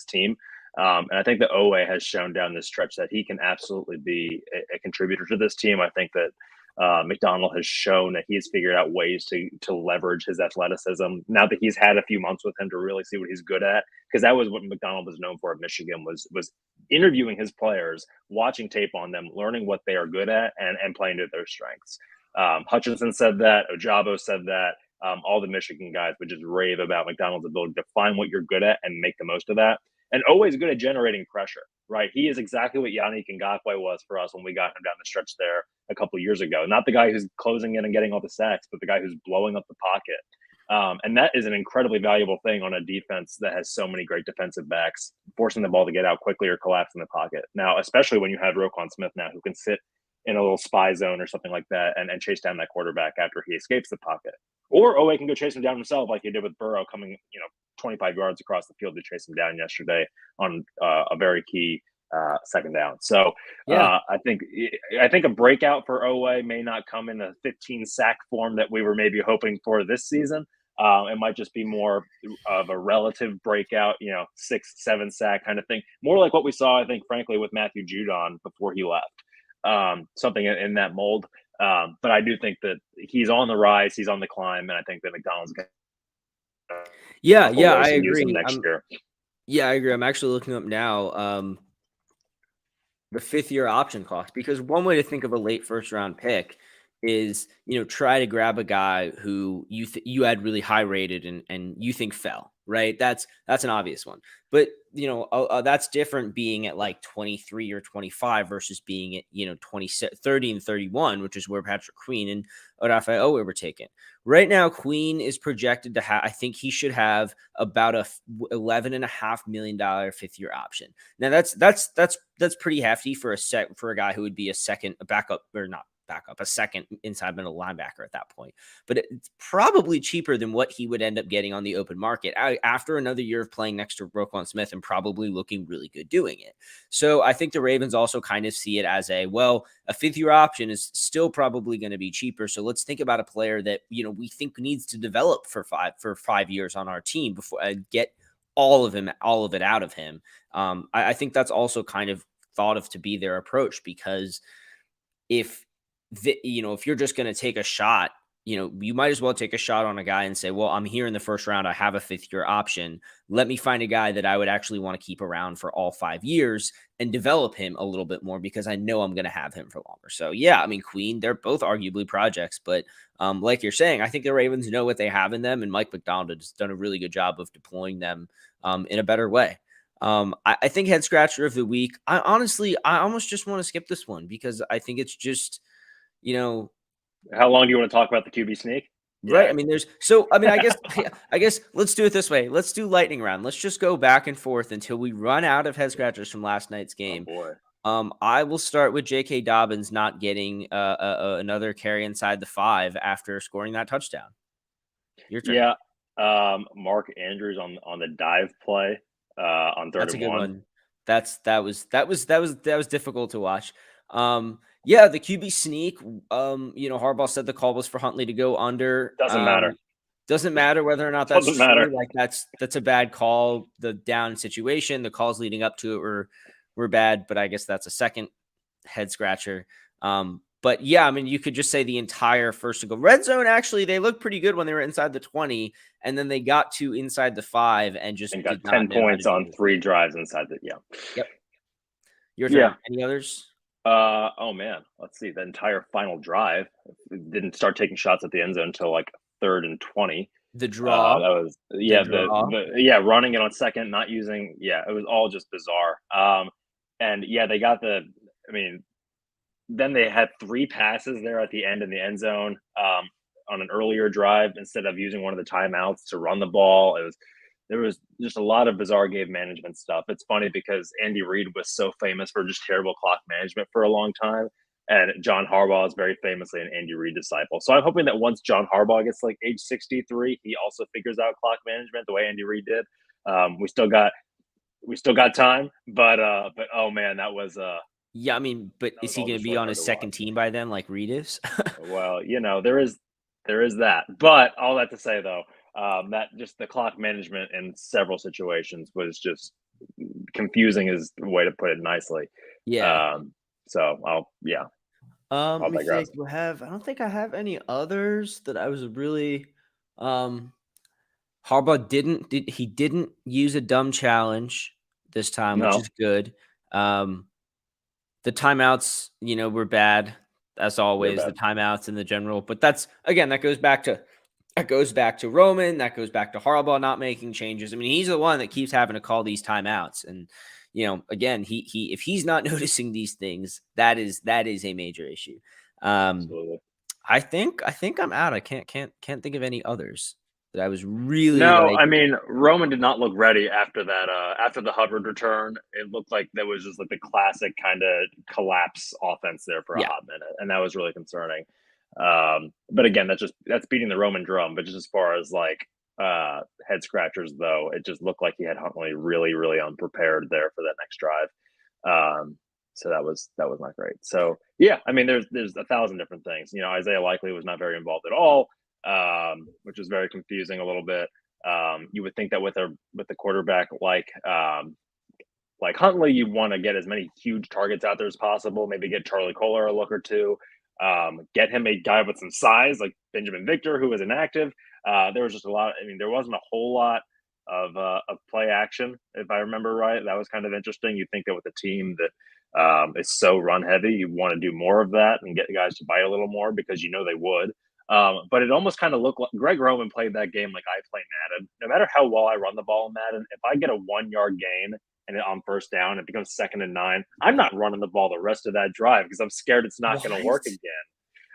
S2: team. And I think that Owe has shown down this stretch that he can absolutely be a contributor to this team. I think that McDonald has shown that he's figured out ways to leverage his athleticism now that he's had a few months with him to really see what he's good at. Because that was what McDonald was known for at Michigan was interviewing his players, watching tape on them, learning what they are good at, and playing to their strengths. Hutchinson said that. Ojabo said that. All the Michigan guys would just rave about McDonald's ability to find what you're good at and make the most of that. And always good at generating pressure, right? He is exactly what Yannick Ngakoue was for us when we got him down the stretch there a couple of years ago. Not the guy who's closing in and getting all the sacks, but the guy who's blowing up the pocket. And that is an incredibly valuable thing on a defense that has so many great defensive backs, forcing the ball to get out quickly or collapse in the pocket. Now, especially when you have Roquan Smith now, who can sit in a little spy zone or something like that and chase down that quarterback after he escapes the pocket. Or Owe can go chase him down himself like he did with Burrow coming, 25 yards across the field to chase him down yesterday on a very key second down. So
S1: yeah.
S2: I think a breakout for Owe may not come in a 15 sack form that we were maybe hoping for this season. It might just be more of a relative breakout, 6-7 sack kind of thing. More like what we saw, I think, frankly, with Matthew Judon before he left. Something in that mold. But I do think that he's on the rise. He's on the climb. And I think that McDonald's going to
S1: I agree.
S2: Next year.
S1: Yeah, I agree. I'm actually looking up now the 5th-year option cost, because one way to think of a late first-round pick is, try to grab a guy who you had really high rated and you think fell, right? That's an obvious one. But, that's different being at like 23 or 25 versus being at, 30 and 31, which is where Patrick Queen and Odafe Owe were taken. Right now, Queen is projected to have, I think he should have about a $11.5 million 5th-year option. Now that's pretty hefty for a guy who would be a second inside middle linebacker at that point. But it's probably cheaper than what he would end up getting on the open market after another year of playing next to Roquan Smith and probably looking really good doing it. So I think the Ravens also kind of see it as a 5th-year option is still probably going to be cheaper. So let's think about a player that, we think needs to develop for 5 years on our team before I get all of it out of him. I think that's also kind of thought of to be their approach, because if you're just going to take a shot, you might as well take a shot on a guy and say, well, I'm here in the first round. I have a 5th-year option. Let me find a guy that I would actually want to keep around for all 5 years and develop him a little bit more, because I know I'm going to have him for longer. So yeah, I mean, Queen, they're both arguably projects, but like you're saying, I think the Ravens know what they have in them, and Mike McDonald has done a really good job of deploying them in a better way. I think head scratcher of the week. I almost just want to skip this one because I think it's just,
S2: how long do you want to talk about the QB sneak?
S1: Right. Yeah. I guess let's do it this way. Let's do lightning round. Let's just go back and forth until we run out of head scratchers from last night's game.
S2: Oh boy.
S1: I will start with J.K. Dobbins not getting another carry inside the 5 after scoring that touchdown. Your turn.
S2: Yeah. Mark Andrews on the dive play on 3rd and 1.
S1: That's a good one. That was difficult to watch. Yeah, the QB sneak. Harbaugh said the call was for Huntley to go under.
S2: Doesn't matter.
S1: Doesn't matter whether or not that's
S2: Doesn't matter.
S1: Like that's a bad call. The down situation, the calls leading up to it were bad, but I guess that's a second head scratcher. But yeah, I mean, you could just say the entire first and goal. Red zone, actually, they looked pretty good when they were inside the 20, and then they got to inside the 5 and just
S2: got 10 points on 3 drives inside the. Yeah.
S1: Yep. Your
S2: Yeah.
S1: turn. Any others?
S2: Oh man, let's see. The entire final drive didn't start taking shots at the end zone until like 3rd and 20.
S1: The draw.
S2: That was
S1: The draw.
S2: the running it on second, not using. Yeah, it was all just bizarre. And yeah, they got the. I mean, then they had 3 passes there at the end in the end zone on an earlier drive instead of using one of the timeouts to run the ball. There was just a lot of bizarre game management stuff. It's funny because Andy Reid was so famous for just terrible clock management for a long time. And John Harbaugh is very famously an Andy Reid disciple. So I'm hoping that once John Harbaugh gets like age 63, he also figures out clock management the way Andy Reid did. We still got time, but oh man, that was
S1: Yeah, I mean, but
S2: that
S1: is
S2: was
S1: he
S2: all
S1: going to
S2: just
S1: be
S2: really
S1: on
S2: hard
S1: his
S2: to
S1: second
S2: watch.
S1: team by then, like Reed is?
S2: Well, there is that. But all that to say though, that just the clock management in several situations was just confusing is the way to put it nicely.
S1: Yeah.
S2: So I'll
S1: Let me
S2: digress.
S1: think. I don't think I have any others that I was really. Harbaugh didn't use a dumb challenge this time, which
S2: No,
S1: is good. The timeouts, were bad as
S2: they're
S1: always. The
S2: bad.
S1: timeouts in the general, but that goes back to Roman. That goes back to Harbaugh not making changes. I mean, he's the one that keeps having to call these timeouts, and again, he if he's not noticing these things, that is a major issue.
S2: Absolutely.
S1: I think I'm out. I can't think of any others that I was really
S2: No,
S1: like.
S2: I mean Roman did not look ready after that. After the Hubbard return, it looked like there was just like the classic kind of collapse offense there for a
S1: Yeah,
S2: hot minute, and that was really concerning. But again, that's beating the Roman drum. But just as far as like head scratchers, though, it just looked like he had Huntley really, really unprepared there for that next drive. So that was not great. So yeah, I mean, there's a thousand different things. Isaiah Likely was not very involved at all, which was very confusing a little bit. You would think that with the quarterback like Huntley, you want to get as many huge targets out there as possible. Maybe get Charlie Kohler a look or two. Get him a guy with some size like Benjamin Victor, who is inactive. There was just a lot. I mean, there wasn't a whole lot of play action, if I remember right. That was kind of interesting. You think that with a team that is so run heavy, you want to do more of that and get guys to bite a little more because they would. But it almost kind of looked like Greg Roman played that game like I play Madden. No matter how well I run the ball in Madden, if I get a 1 yard gain and on first down, it becomes 2nd and 9. I'm not running the ball the rest of that drive because I'm scared it's not going to
S1: what?
S2: work again.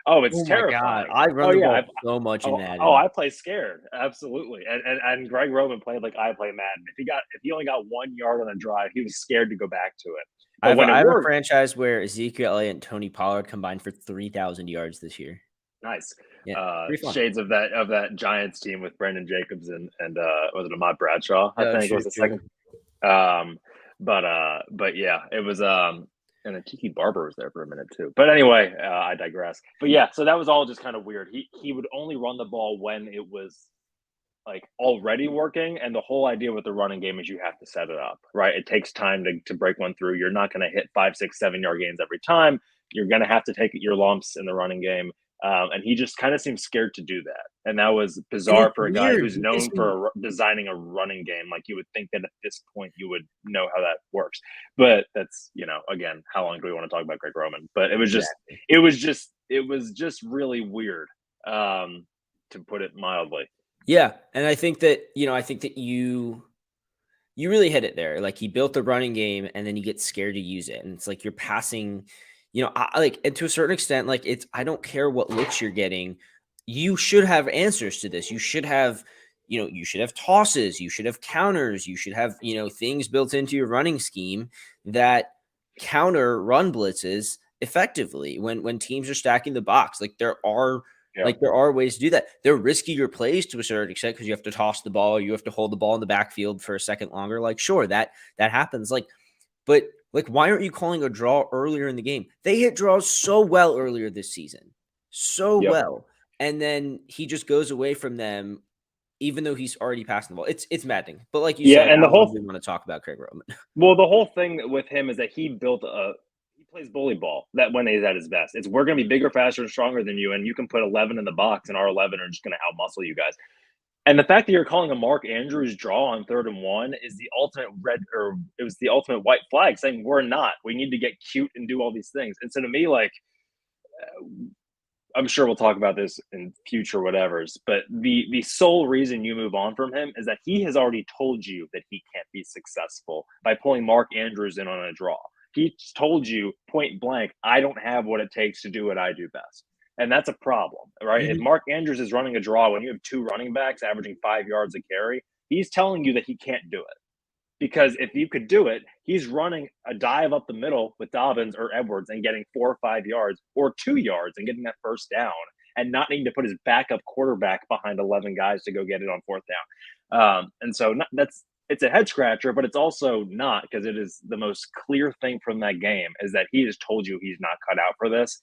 S2: Oh, it's
S1: Oh my god,
S2: terrifying.
S1: I run
S2: Oh
S1: the
S2: yeah,
S1: ball so much in
S2: I
S1: Madden.
S2: play scared, absolutely. And Greg Roman played like I play Madden. If he only got 1 yard on a drive, he was scared to go back to it. But when
S1: I
S2: it
S1: have a
S2: worked,
S1: franchise where Ezekiel Elliott and Tony Pollard combined for 3,000 yards this year.
S2: nice.
S1: Yeah, pretty fun.
S2: Shades of that Giants team with Brandon Jacobs and was it Ahmad Bradshaw? I think was the second. Um, but yeah, it was and then Kiki Barber was there for a minute too. But anyway, I digress. But yeah, so that was all just kind of weird. He would only run the ball when it was like already working, and the whole idea with the running game is you have to set it up, right? It takes time to break one through. You're not going to hit 5, 6, 7 yard gains every time. You're going to have to take your lumps in the running game. And he just kind of seemed scared to do that. And that was
S1: And
S2: bizarre
S1: it's
S2: for a guy
S1: weird
S2: who's
S1: because
S2: known for designing a running game. Like you would think that at this point you would know how that works. But that's, again, how long do we want to talk about Greg Roman? But
S1: exactly.
S2: it was just really weird, to put it mildly.
S1: Yeah, and I think that you really hit it there. Like he built the running game, and then you get scared to use it, and it's like you're passing. And to a certain extent, like I don't care what looks you're getting. You should have answers to this. You should have, you should have tosses. You should have counters. You should have, things built into your running scheme that counter run blitzes effectively when teams are stacking the box. Like there are.
S2: Yeah.
S1: Like there are ways to do that. They're riskier plays to a certain extent because you have to toss the ball, you have to hold the ball in the backfield for a second longer. Like, sure, that happens. But why aren't you calling a draw earlier in the game? They hit draws so well earlier this season, so
S2: Yep.
S1: well, and then he just goes away from them, even though he's already passing the ball. It's maddening. But like you said,
S2: and
S1: I don't really want to talk about Craig Roman.
S2: Well, the whole thing with him is that he plays bully ball that when he's at his best. It's we're going to be bigger, faster, and stronger than you, and you can put 11 in the box, and our 11 are just going to outmuscle you guys. And the fact that you're calling a Mark Andrews draw on 3rd and 1 is the ultimate it was the ultimate white flag saying we're not. We need to get cute and do all these things. And so to me, like, I'm sure we'll talk about this in future whatevers, but the sole reason you move on from him is that he has already told you that he can't be successful by pulling Mark Andrews in on a draw. He told you point blank, I don't have what it takes to do what I do best. And that's a problem, right? If
S1: Mhm.
S2: Mark Andrews is running a draw when you have 2 running backs averaging 5 yards a carry, he's telling you that he can't do it. Because if you could do it, he's running a dive up the middle with Dobbins or Edwards and getting 4 or 5 yards or 2 yards and getting that first down and not needing to put his backup quarterback behind 11 guys to go get it on 4th down. And so it's a head scratcher, but it's also not, because it is the most clear thing from that game is that he has told you he's not cut out for this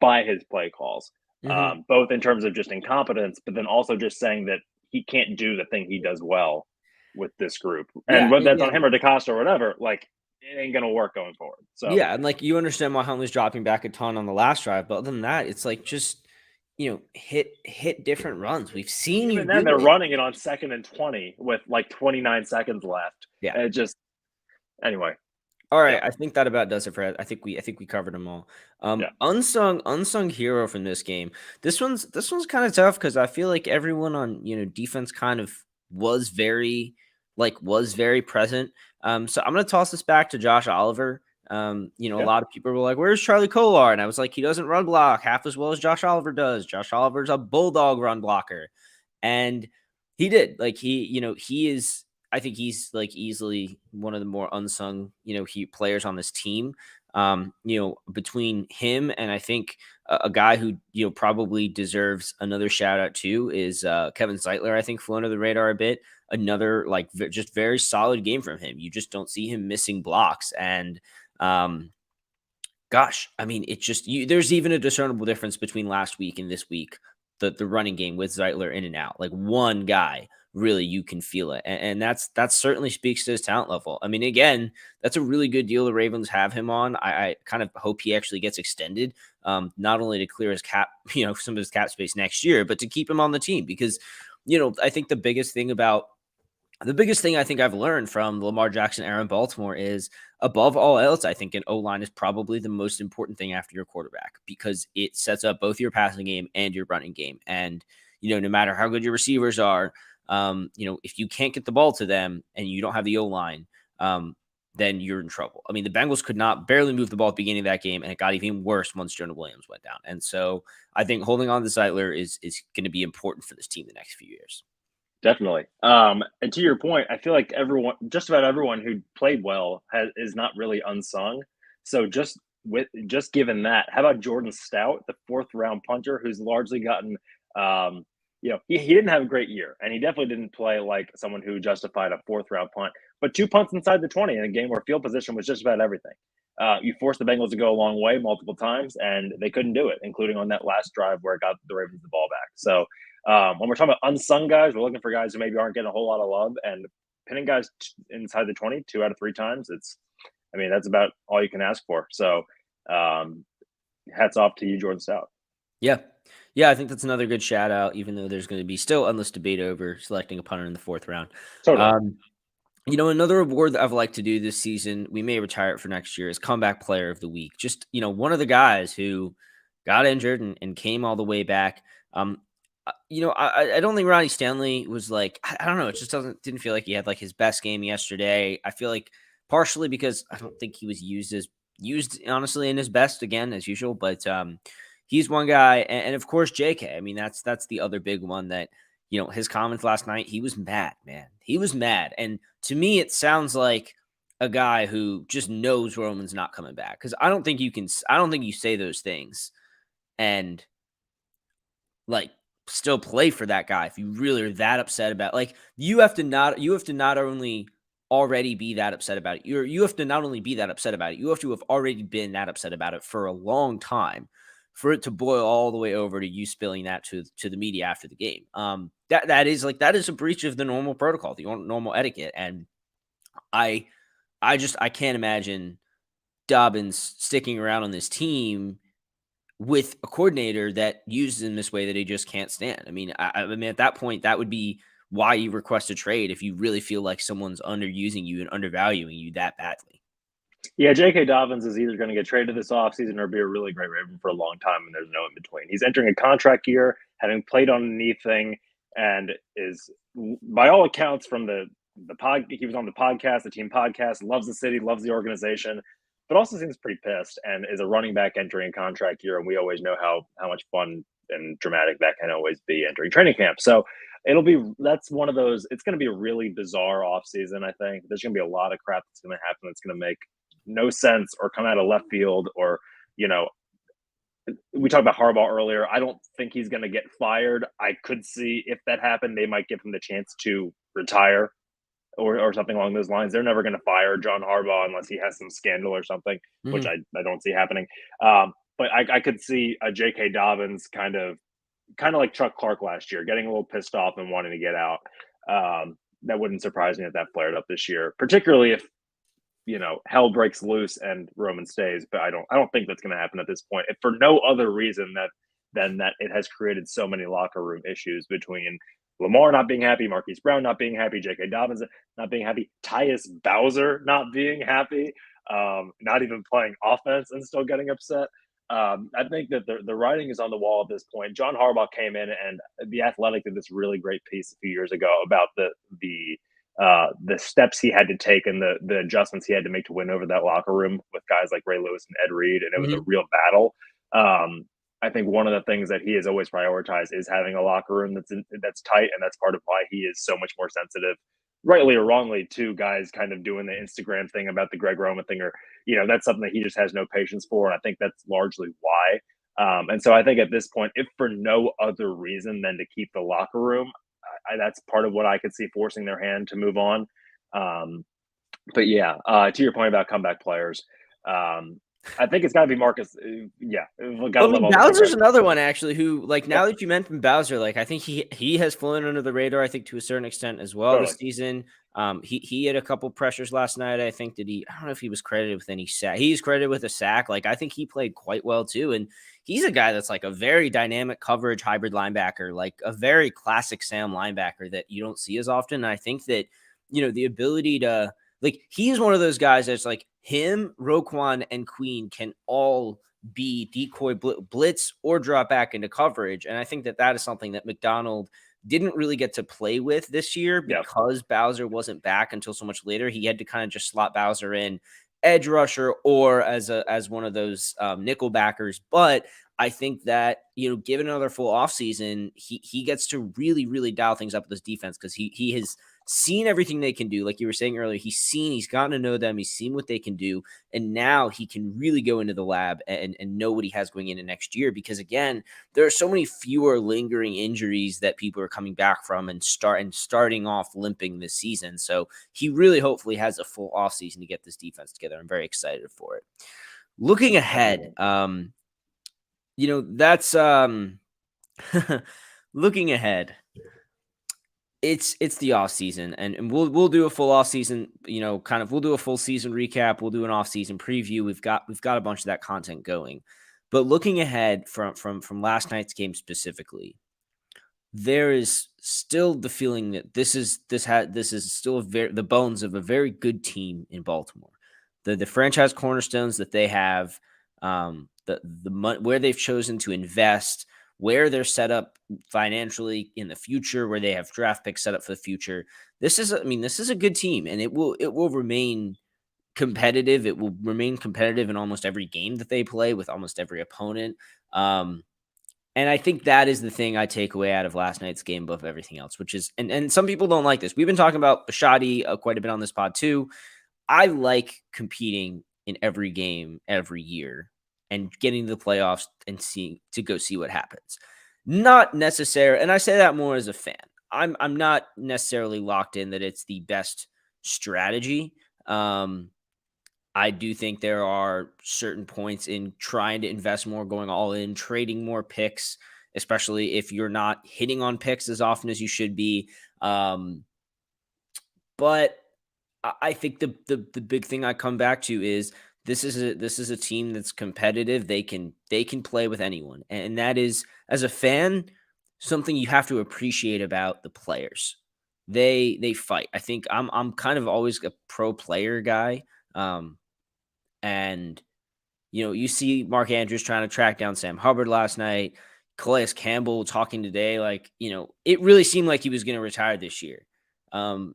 S2: by his play calls,
S1: Mhm.
S2: both in terms of just incompetence, but then also just saying that he can't do the thing he does well with this group.
S1: Yeah,
S2: And whether that's
S1: yeah.
S2: on him or DaCosta or whatever, like, it ain't gonna work going forward. So
S1: Yeah, and, like, you understand why Huntley's dropping back a ton on the last drive, but other than that, it's like, just, hit different runs. We've seen you
S2: even then,
S1: do
S2: they're
S1: it.
S2: running it on 2nd and 20 with like 29 seconds left.
S1: Yeah.
S2: And it just anyway,
S1: All
S2: yeah,
S1: right, I think that about does it for it. I think we covered them all.
S2: yeah.
S1: Unsung hero from this game. This one's kind of tough because I feel like everyone on defense kind of was very was very present. So I'm gonna toss this back to Josh Oliver. A
S2: Yeah.
S1: lot of people were like, "Where's Charlie Kolar?" And I was like, "He doesn't run block half as well as Josh Oliver does. Josh Oliver's a bulldog run blocker," and he did. He is. I think he's like easily one of the more unsung, players on this team. Between him and I think a guy who probably deserves another shout out too is Kevin Zeitler. I think flew under the radar a bit. Another just very solid game from him. You just don't see him missing blocks, and um, gosh, I mean, it just there's even a discernible difference between last week and this week. The running game with Zeitler in and out, like one guy, really you can feel it, and that certainly speaks to his talent level. I mean, again, that's a really good deal the Ravens have him on. I kind of hope he actually gets extended, not only to clear his cap, some of his cap space next year, but to keep him on the team because, I think the biggest thing I think I've learned from the Lamar Jackson era in Baltimore is, above all else, I think an O-line is probably the most important thing after your quarterback because it sets up both your passing game and your running game. And, no matter how good your receivers are, if you can't get the ball to them and you don't have the O-line, then you're in trouble. I mean, the Bengals could not barely move the ball at the beginning of that game, and it got even worse once Jonah Williams went down. And so I think holding on to Zeitler is going to be important for this team the next few years.
S2: Definitely. And to your point, I feel like just about everyone who played well is not really unsung. So just given that, how about Jordan Stout, the 4th round punter, who's largely gotten, he didn't have a great year, and he definitely didn't play like someone who justified a 4th round punt, but 2 punts inside the 20 in a game where field position was just about everything. You forced the Bengals to go a long way multiple times, and they couldn't do it, including on that last drive where it got the Ravens the ball back. So when we're talking about unsung guys, we're looking for guys who maybe aren't getting a whole lot of love, and pinning guys inside the 20 2 out of 3 times. That's about all you can ask for. So hats off to you, Jordan Stout.
S1: Yeah. Yeah, I think that's another good shout out, even though there's going to be still endless debate over selecting a punter in the 4th round.
S2: Totally.
S1: Um, another award that I've liked to do this season, we may retire it for next year, is Comeback Player of the Week. Just, one of the guys who got injured and came all the way back. I don't think Ronnie Stanley was like, I don't know, it just didn't feel like he had like his best game yesterday. I feel like partially because I don't think he was used honestly in his best again as usual, but he's one guy, and of course JK. I mean, that's the other big one that his comments last night. He was mad, man. He was mad, and to me, it sounds like a guy who just knows Roman's not coming back. Because I don't think you can. I don't think you say those things and like still play for that guy if you really are that upset about. Like you have to not only already be that upset about it. You have to not only be that upset about it. You have to have already been that upset about it for a long time for it to boil all the way over to you spilling that to the media after the game. That is a breach of the normal protocol, the normal etiquette. And I can't imagine Dobbins sticking around on this team with a coordinator that uses him this way that he just can't stand. I mean, I mean, at that point, that would be why you request a trade if you really feel like someone's underusing you and undervaluing you that badly.
S2: Yeah, J.K. Dobbins is either going to get traded this offseason or be a really great Raven for a long time, and there's no in between. He's entering a contract year, having played on a knee thing, and is, by all accounts, from the pod, he was on the podcast, the team podcast, loves the city, loves the organization, but also seems pretty pissed and is a running back entering a contract year. And we always know how much fun and dramatic that can always be entering training camp. So that's one of those. It's going to be a really bizarre offseason. I think there's going to be a lot of crap that's going to happen that's going to make no sense or come out of left field. Or, you know, we talked about Harbaugh earlier. I don't think he's going to get fired. I could see if that happened, they might give him the chance to retire or something along those lines. They're never going to fire John Harbaugh unless he has some scandal or something, which I don't see happening. But I could see a J.K. Dobbins kind of like Chuck Clark last year, getting a little pissed off and wanting to get out. That wouldn't surprise me if that flared up this year, particularly if, you know, hell breaks loose and Roman stays. But I don't think that's going to happen at this point, if for no other reason than that it has created so many locker room issues between Lamar not being happy, Marquise Brown not being happy, J.K. Dobbins not being happy, Tyus Bowser not being happy, not even playing offense and still getting upset. I think that the writing is on the wall at this point. John Harbaugh came in, and The Athletic did this really great piece a few years ago about the steps he had to take and the adjustments he had to make to win over that locker room with guys like Ray Lewis and Ed Reed, and it was a real battle. I think one of the things that he has always prioritized is having a locker room that's tight, and that's part of why he is so much more sensitive, rightly or wrongly, to guys kind of doing the Instagram thing about the Greg Roman thing, or, you know, that's something that he just has no patience for, and I think that's largely why. And so I think at this point, if for no other reason than to keep the locker room, that's part of what I could see forcing their hand to move on. But yeah, to your point about comeback players, I think it's got to be Marcus. Yeah,
S1: I mean, Bowser's another one actually who, like, now that you mentioned Bowser, like, I think he has flown under the radar, I think, to a certain extent as well this season. He had a couple pressures last night. I think I don't know if he was credited with any sack. He's credited with a sack. Like, I think he played quite well too. And he's a guy that's like a very dynamic coverage hybrid linebacker, like a very classic Sam linebacker that you don't see as often. And I think that, you know, the ability to, like, he's one of those guys that's like him, Roquan, and Queen can all be decoy blitz or drop back into coverage. And I think that is something that McDonald didn't really get to play with this year because Bowser wasn't back until so much later. He had to kind of just slot Bowser in edge rusher or as one of those nickel backers. But I think that, you know, given another full offseason, he gets to really, really dial things up with his defense because he has seen everything they can do. Like you were saying earlier, he's gotten to know them. He's seen what they can do. And now he can really go into the lab and know what he has going into next year. Because again, there are so many fewer lingering injuries that people are coming back from and starting off limping this season. So he really hopefully has a full offseason to get this defense together. I'm very excited for it. Looking ahead, you know, that's looking ahead. It's the off season, and we'll do a full off season. You know, kind of we'll do a full season recap. We'll do an off season preview. We've got a bunch of that content going. But looking ahead from last night's game specifically, there is still the feeling that this is still the bones of a very good team in Baltimore. The franchise cornerstones that they have, the where they've chosen to invest, where they're set up financially in the future, where they have draft picks set up for the future. This is a good team, and it will remain competitive. It will remain competitive in almost every game that they play with almost every opponent. And I think that is the thing I take away out of last night's game above everything else, which is, and some people don't like this. We've been talking about Bashadi quite a bit on this pod too. I like competing in every game every year and getting to the playoffs and go see what happens. Not necessarily, and I say that more as a fan. I'm not necessarily locked in that it's the best strategy. I do think there are certain points in trying to invest more, going all in, trading more picks, especially if you're not hitting on picks as often as you should be. But I think the big thing I come back to is this is a team that's competitive. They can play with anyone, and that is, as a fan, something you have to appreciate about the players. They fight. I think I'm kind of always a pro player guy, and you see Mark Andrews trying to track down Sam Hubbard last night. Calais Campbell talking today, like, it really seemed like he was going to retire this year.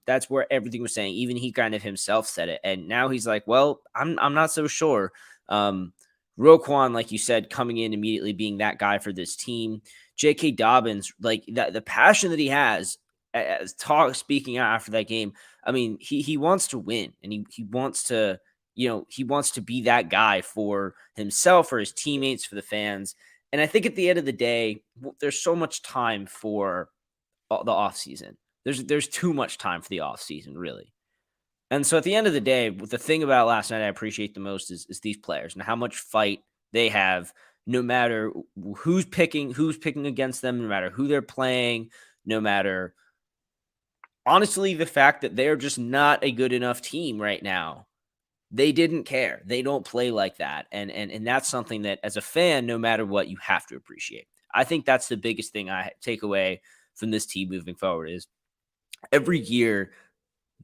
S1: That's where everything was saying. Even he kind of himself said it. And now he's like, well, I'm not so sure. Roquan, like you said, coming in immediately being that guy for this team. J.K. Dobbins, like that, the passion that he has, speaking out after that game. I mean, he wants to win, and he wants to, he wants to be that guy for himself, for his teammates, for the fans. And I think at the end of the day, there's so much time for the offseason. There's too much time for the offseason, really. And so at the end of the day, the thing about last night I appreciate the most is these players and how much fight they have, no matter who's picking against them, no matter who they're playing, no matter, honestly, the fact that they're just not a good enough team right now. They didn't care. They don't play like that. And that's something that, as a fan, no matter what, you have to appreciate. I think that's the biggest thing I take away from this team moving forward is every year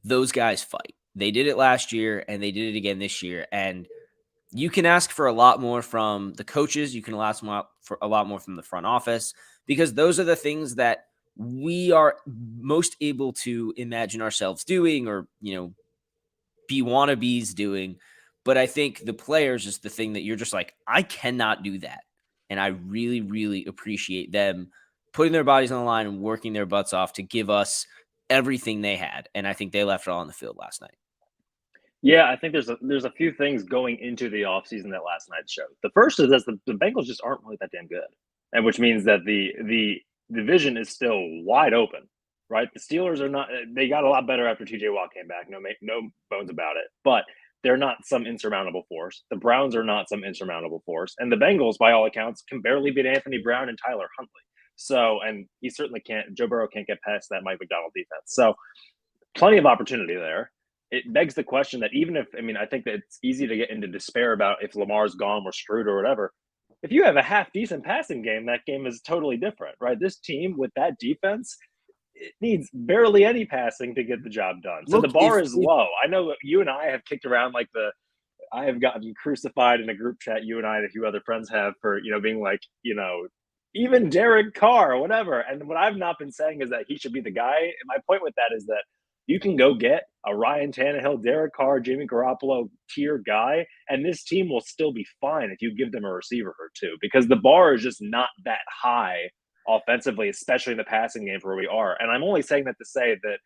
S1: those guys fight. They did it last year and they did it again this year. And you can ask for a lot more from the coaches. You can ask for a lot more from the front office, because those are the things that we are most able to imagine ourselves doing, or, be wannabes doing. But I think the players is the thing that you're just like, I cannot do that. And I really, really appreciate them putting their bodies on the line and working their butts off to give us everything they had. And I think they left it all on the field last night.
S2: Yeah, I think there's a few things going into the offseason that last night showed. The first is that the Bengals just aren't really that damn good, and which means that the division is still wide open, right? The Steelers are not. They got a lot better after T.J. Watt came back. No bones about it. But they're not some insurmountable force. The Browns are not some insurmountable force, and the Bengals, by all accounts, can barely beat Anthony Brown and Tyler Huntley. So, and he certainly can't. Joe Burrow can't get past that Mike McDonald defense. So, plenty of opportunity there. It begs the question that even if, I think that it's easy to get into despair about if Lamar's gone, we're screwed or whatever. If you have a half decent passing game, that game is totally different, right? This team with that defense, it needs barely any passing to get the job done. So the bar is low. I know you and I have kicked around I have gotten crucified in a group chat, you and I and a few other friends have, for, being like, even Derek Carr or whatever. And what I've not been saying is that he should be the guy. And my point with that is that you can go get a Ryan Tannehill, Derek Carr, Jimmy Garoppolo tier guy, and this team will still be fine if you give them a receiver or two, because the bar is just not that high offensively, especially in the passing game where we are. And I'm only saying that to say that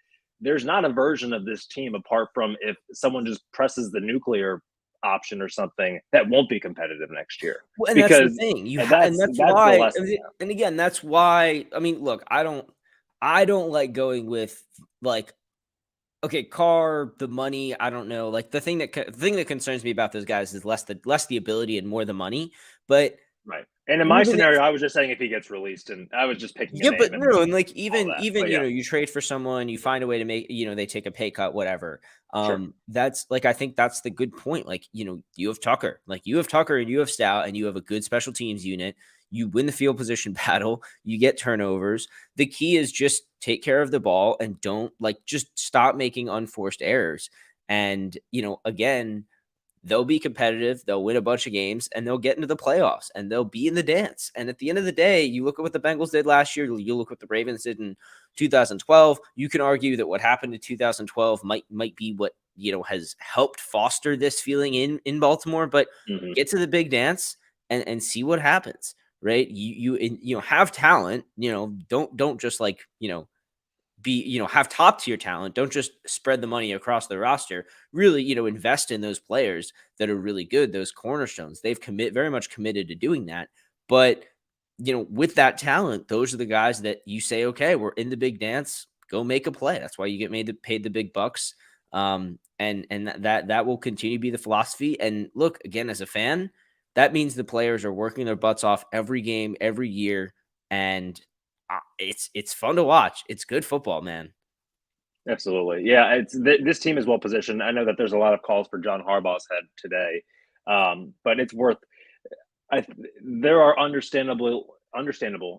S2: there's not a version of this team, apart from if someone just presses the nuclear option or something, that won't be competitive next year.
S1: Well, and that's the thing. That's why. And again, that's why. Look, I don't like going with, like, okay, Carr, the money, I don't know. Like, the thing that concerns me about those guys is less the ability and more the money. But
S2: right. And in my scenario, I was just saying if he gets released, and I was just picking.
S1: Yeah, but no, and like even you trade for someone, you find a way to make, they take a pay cut, whatever.
S2: Sure.
S1: That's like, I think that's the good point. Like, you have Tucker, and you have Stout, and you have a good special teams unit. You win the field position battle. You get turnovers. The key is just take care of the ball and just stop making unforced errors. And, again, they'll be competitive. They'll win a bunch of games, and they'll get into the playoffs, and they'll be in the dance. And at the end of the day, you look at what the Bengals did last year. You look what the Ravens did in 2012. You can argue that what happened in 2012 might be what, has helped foster this feeling in Baltimore. But get to the big dance and see what happens. Right. You have talent, don't just have top tier talent. Don't just spread the money across the roster. Really, invest in those players that are really good, those cornerstones. They've very much committed to doing that. But, with that talent, those are the guys that you say, okay, we're in the big dance, go make a play. That's why you get paid the big bucks. And that will continue to be the philosophy. And look, again, as a fan, that means the players are working their butts off every game, every year, and it's fun to watch. It's good football, man.
S2: Absolutely, yeah. This team is well positioned. I know that there's a lot of calls for John Harbaugh's head today. But it's worth. There are understandable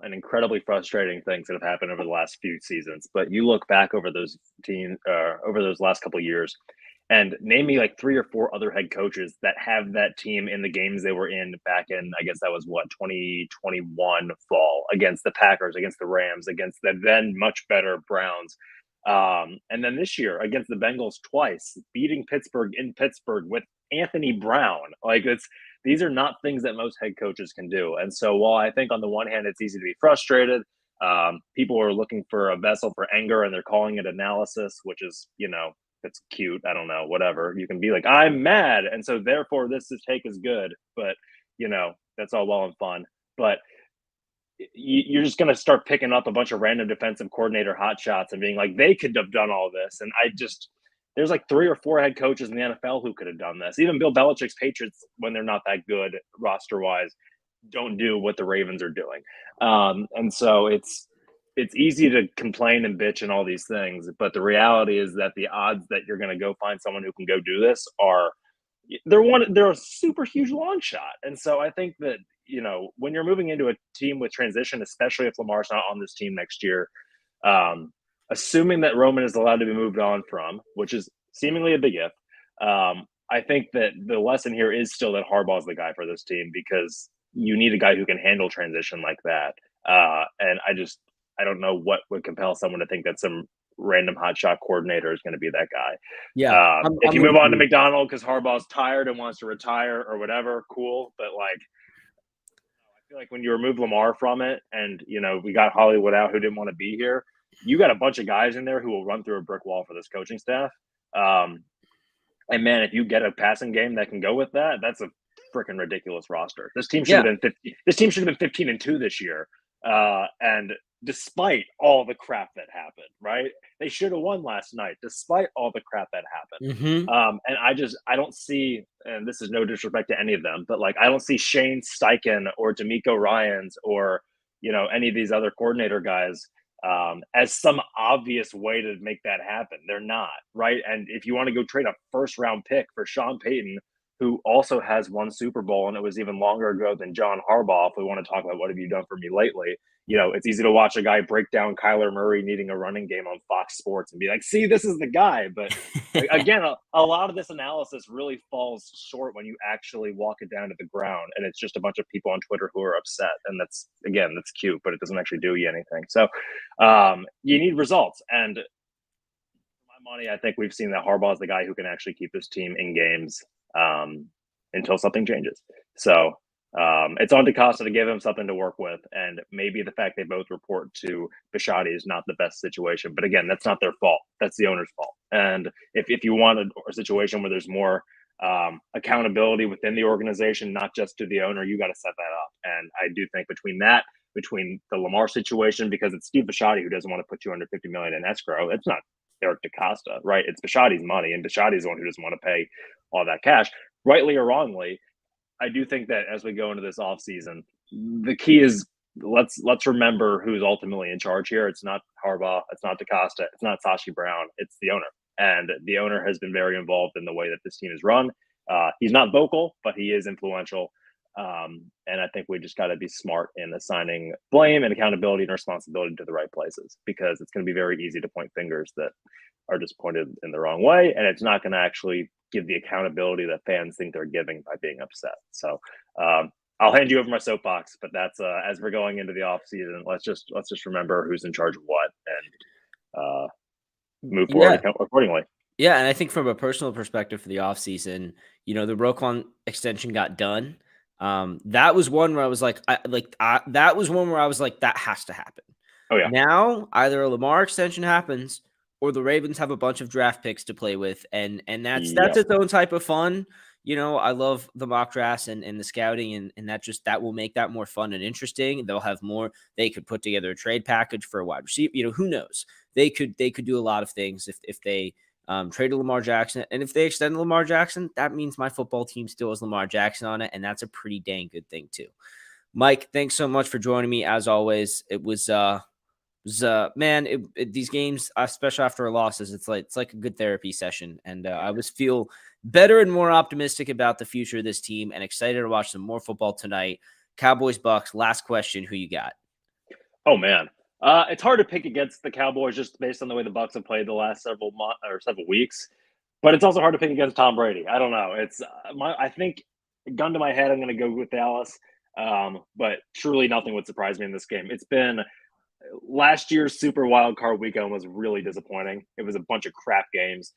S2: and incredibly frustrating things that have happened over the last few seasons. But you look back over those over those last couple of years, and name me like 3 or 4 other head coaches that have that team in the games they were in back in, I guess that was what, 2021 fall, against the Packers, against the Rams, against the then much better Browns. And then this year against the Bengals twice, beating Pittsburgh in Pittsburgh with Anthony Brown. Like these are not things that most head coaches can do. And so while I think on the one hand, it's easy to be frustrated, people are looking for a vessel for anger and they're calling it analysis, which is, it's cute. I don't know, whatever. You can be like, I'm mad. And so therefore this take is good. But, that's all well and fun. But you're just going to start picking up a bunch of random defensive coordinator hot shots and being like, they could have done all this. And there's like 3 or 4 head coaches in the NFL who could have done this. Even Bill Belichick's Patriots, when they're not that good roster wise, don't do what the Ravens are doing. And so it's easy to complain and bitch and all these things. But the reality is that the odds that you're going to go find someone who can go do this they're a super huge long shot. And so I think that, when you're moving into a team with transition, especially if Lamar's not on this team next year, assuming that Roman is allowed to be moved on from, which is seemingly a big if, I think that the lesson here is still that Harbaugh's the guy for this team because you need a guy who can handle transition like that. And I don't know what would compel someone to think that some random hotshot coordinator is going to be that guy.
S1: Yeah.
S2: If you move on to McDonald because Harbaugh's tired and wants to retire or whatever, cool. But I feel like when you remove Lamar from it and, we got Hollywood out who didn't want to be here, you got a bunch of guys in there who will run through a brick wall for this coaching staff. And man, if you get a passing game that can go with that, that's a freaking ridiculous roster. This team should have been 15-2 this year. And despite all the crap that happened, right? They should have won last night, despite all the crap that happened.
S1: Mm-hmm.
S2: And I don't see, and this is no disrespect to any of them, but I don't see Shane Steichen or D'Amico Ryans or, any of these other coordinator guys as some obvious way to make that happen. They're not, right? And if you want to go trade a first-round pick for Sean Payton, who also has won Super Bowl, and it was even longer ago than John Harbaugh, if we want to talk about what have you done for me lately, it's easy to watch a guy break down Kyler Murray needing a running game on Fox Sports and be like, see, this is the guy. But again, a lot of this analysis really falls short when you actually walk it down to the ground. And it's just a bunch of people on Twitter who are upset. And that's cute, but it doesn't actually do you anything. So you need results. And for my money, I think we've seen that Harbaugh is the guy who can actually keep this team in games until something changes. So it's on DeCosta to give him something to work with. And maybe the fact they both report to Bisciotti is not the best situation. But again, that's not their fault. That's the owner's fault. And if you want a situation where there's more accountability within the organization, not just to the owner, you got to set that up. And I do think between the Lamar situation, because it's Steve Bisciotti who doesn't want to put $250 million in escrow. It's not Eric DeCosta, right? It's Bisciotti's money, and Bisciotti's the one who doesn't want to pay all that cash, rightly or wrongly. I do think that as we go into this offseason, the key is let's remember who's ultimately in charge here. It's not Harbaugh, it's not DeCosta, it's not Sashi Brown, it's the owner. And the owner has been very involved in the way that this team is run. He's not vocal, but he is influential. And I think we just got to be smart in assigning blame and accountability and responsibility to the right places, because it's going to be very easy to point fingers that are just pointed in the wrong way. And it's not going to actually give the accountability that fans think they're giving by being upset. So I'll hand you over my soapbox, but that's as we're going into the off season, let's just remember who's in charge of what and move forward accordingly.
S1: Yeah, and I think from a personal perspective for the offseason, the Roquan extension got done. That was one where I was like, that was one where I was like, that has to happen.
S2: Oh yeah.
S1: Now either a Lamar extension happens or the Ravens have a bunch of draft picks to play with, and that's its own type of fun. I love the mock drafts and the scouting, and that will make that more fun and interesting. They'll have more. They could put together a trade package for a wide receiver. Who knows? They could do a lot of things if they traded Lamar Jackson, and if they extend Lamar Jackson, that means my football team still has Lamar Jackson on it, and that's a pretty dang good thing too. Mike, thanks so much for joining me as always. It was Man, these games, especially after losses, it's like a good therapy session, and I was feel better and more optimistic about the future of this team, and excited to watch some more football tonight. Cowboys Bucks. Last question: who you got?
S2: Oh man, it's hard to pick against the Cowboys just based on the way the Bucks have played the last several weeks. But it's also hard to pick against Tom Brady. I don't know. It's I think, gun to my head, I'm going to go with Dallas. But truly, nothing would surprise me in this game. It's been last year's Super Wild Card weekend was really disappointing. It was a bunch of crap games.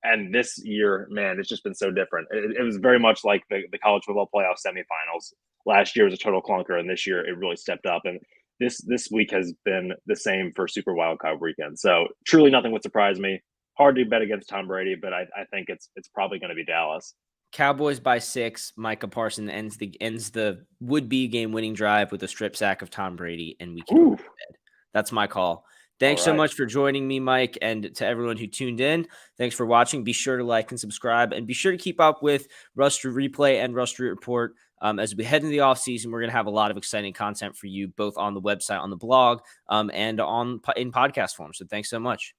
S2: And this year, man, it's just been so different. It was very much like the college football playoff semifinals. Last year was a total clunker, and this year it really stepped up. And this week has been the same for Super Wild Card weekend. So truly, nothing would surprise me. Hard to bet against Tom Brady, but I think it's probably going to be Dallas.
S1: Cowboys by 6. Micah Parsons ends the would-be game-winning drive with a strip sack of Tom Brady, and we can go to bed. That's my call. Thanks so much for joining me, Mike, and to everyone who tuned in. Thanks for watching. Be sure to like and subscribe, and be sure to keep up with RSReplay and RSReport. As we head into the offseason, we're going to have a lot of exciting content for you, both on the website, on the blog, and in podcast form. So thanks so much.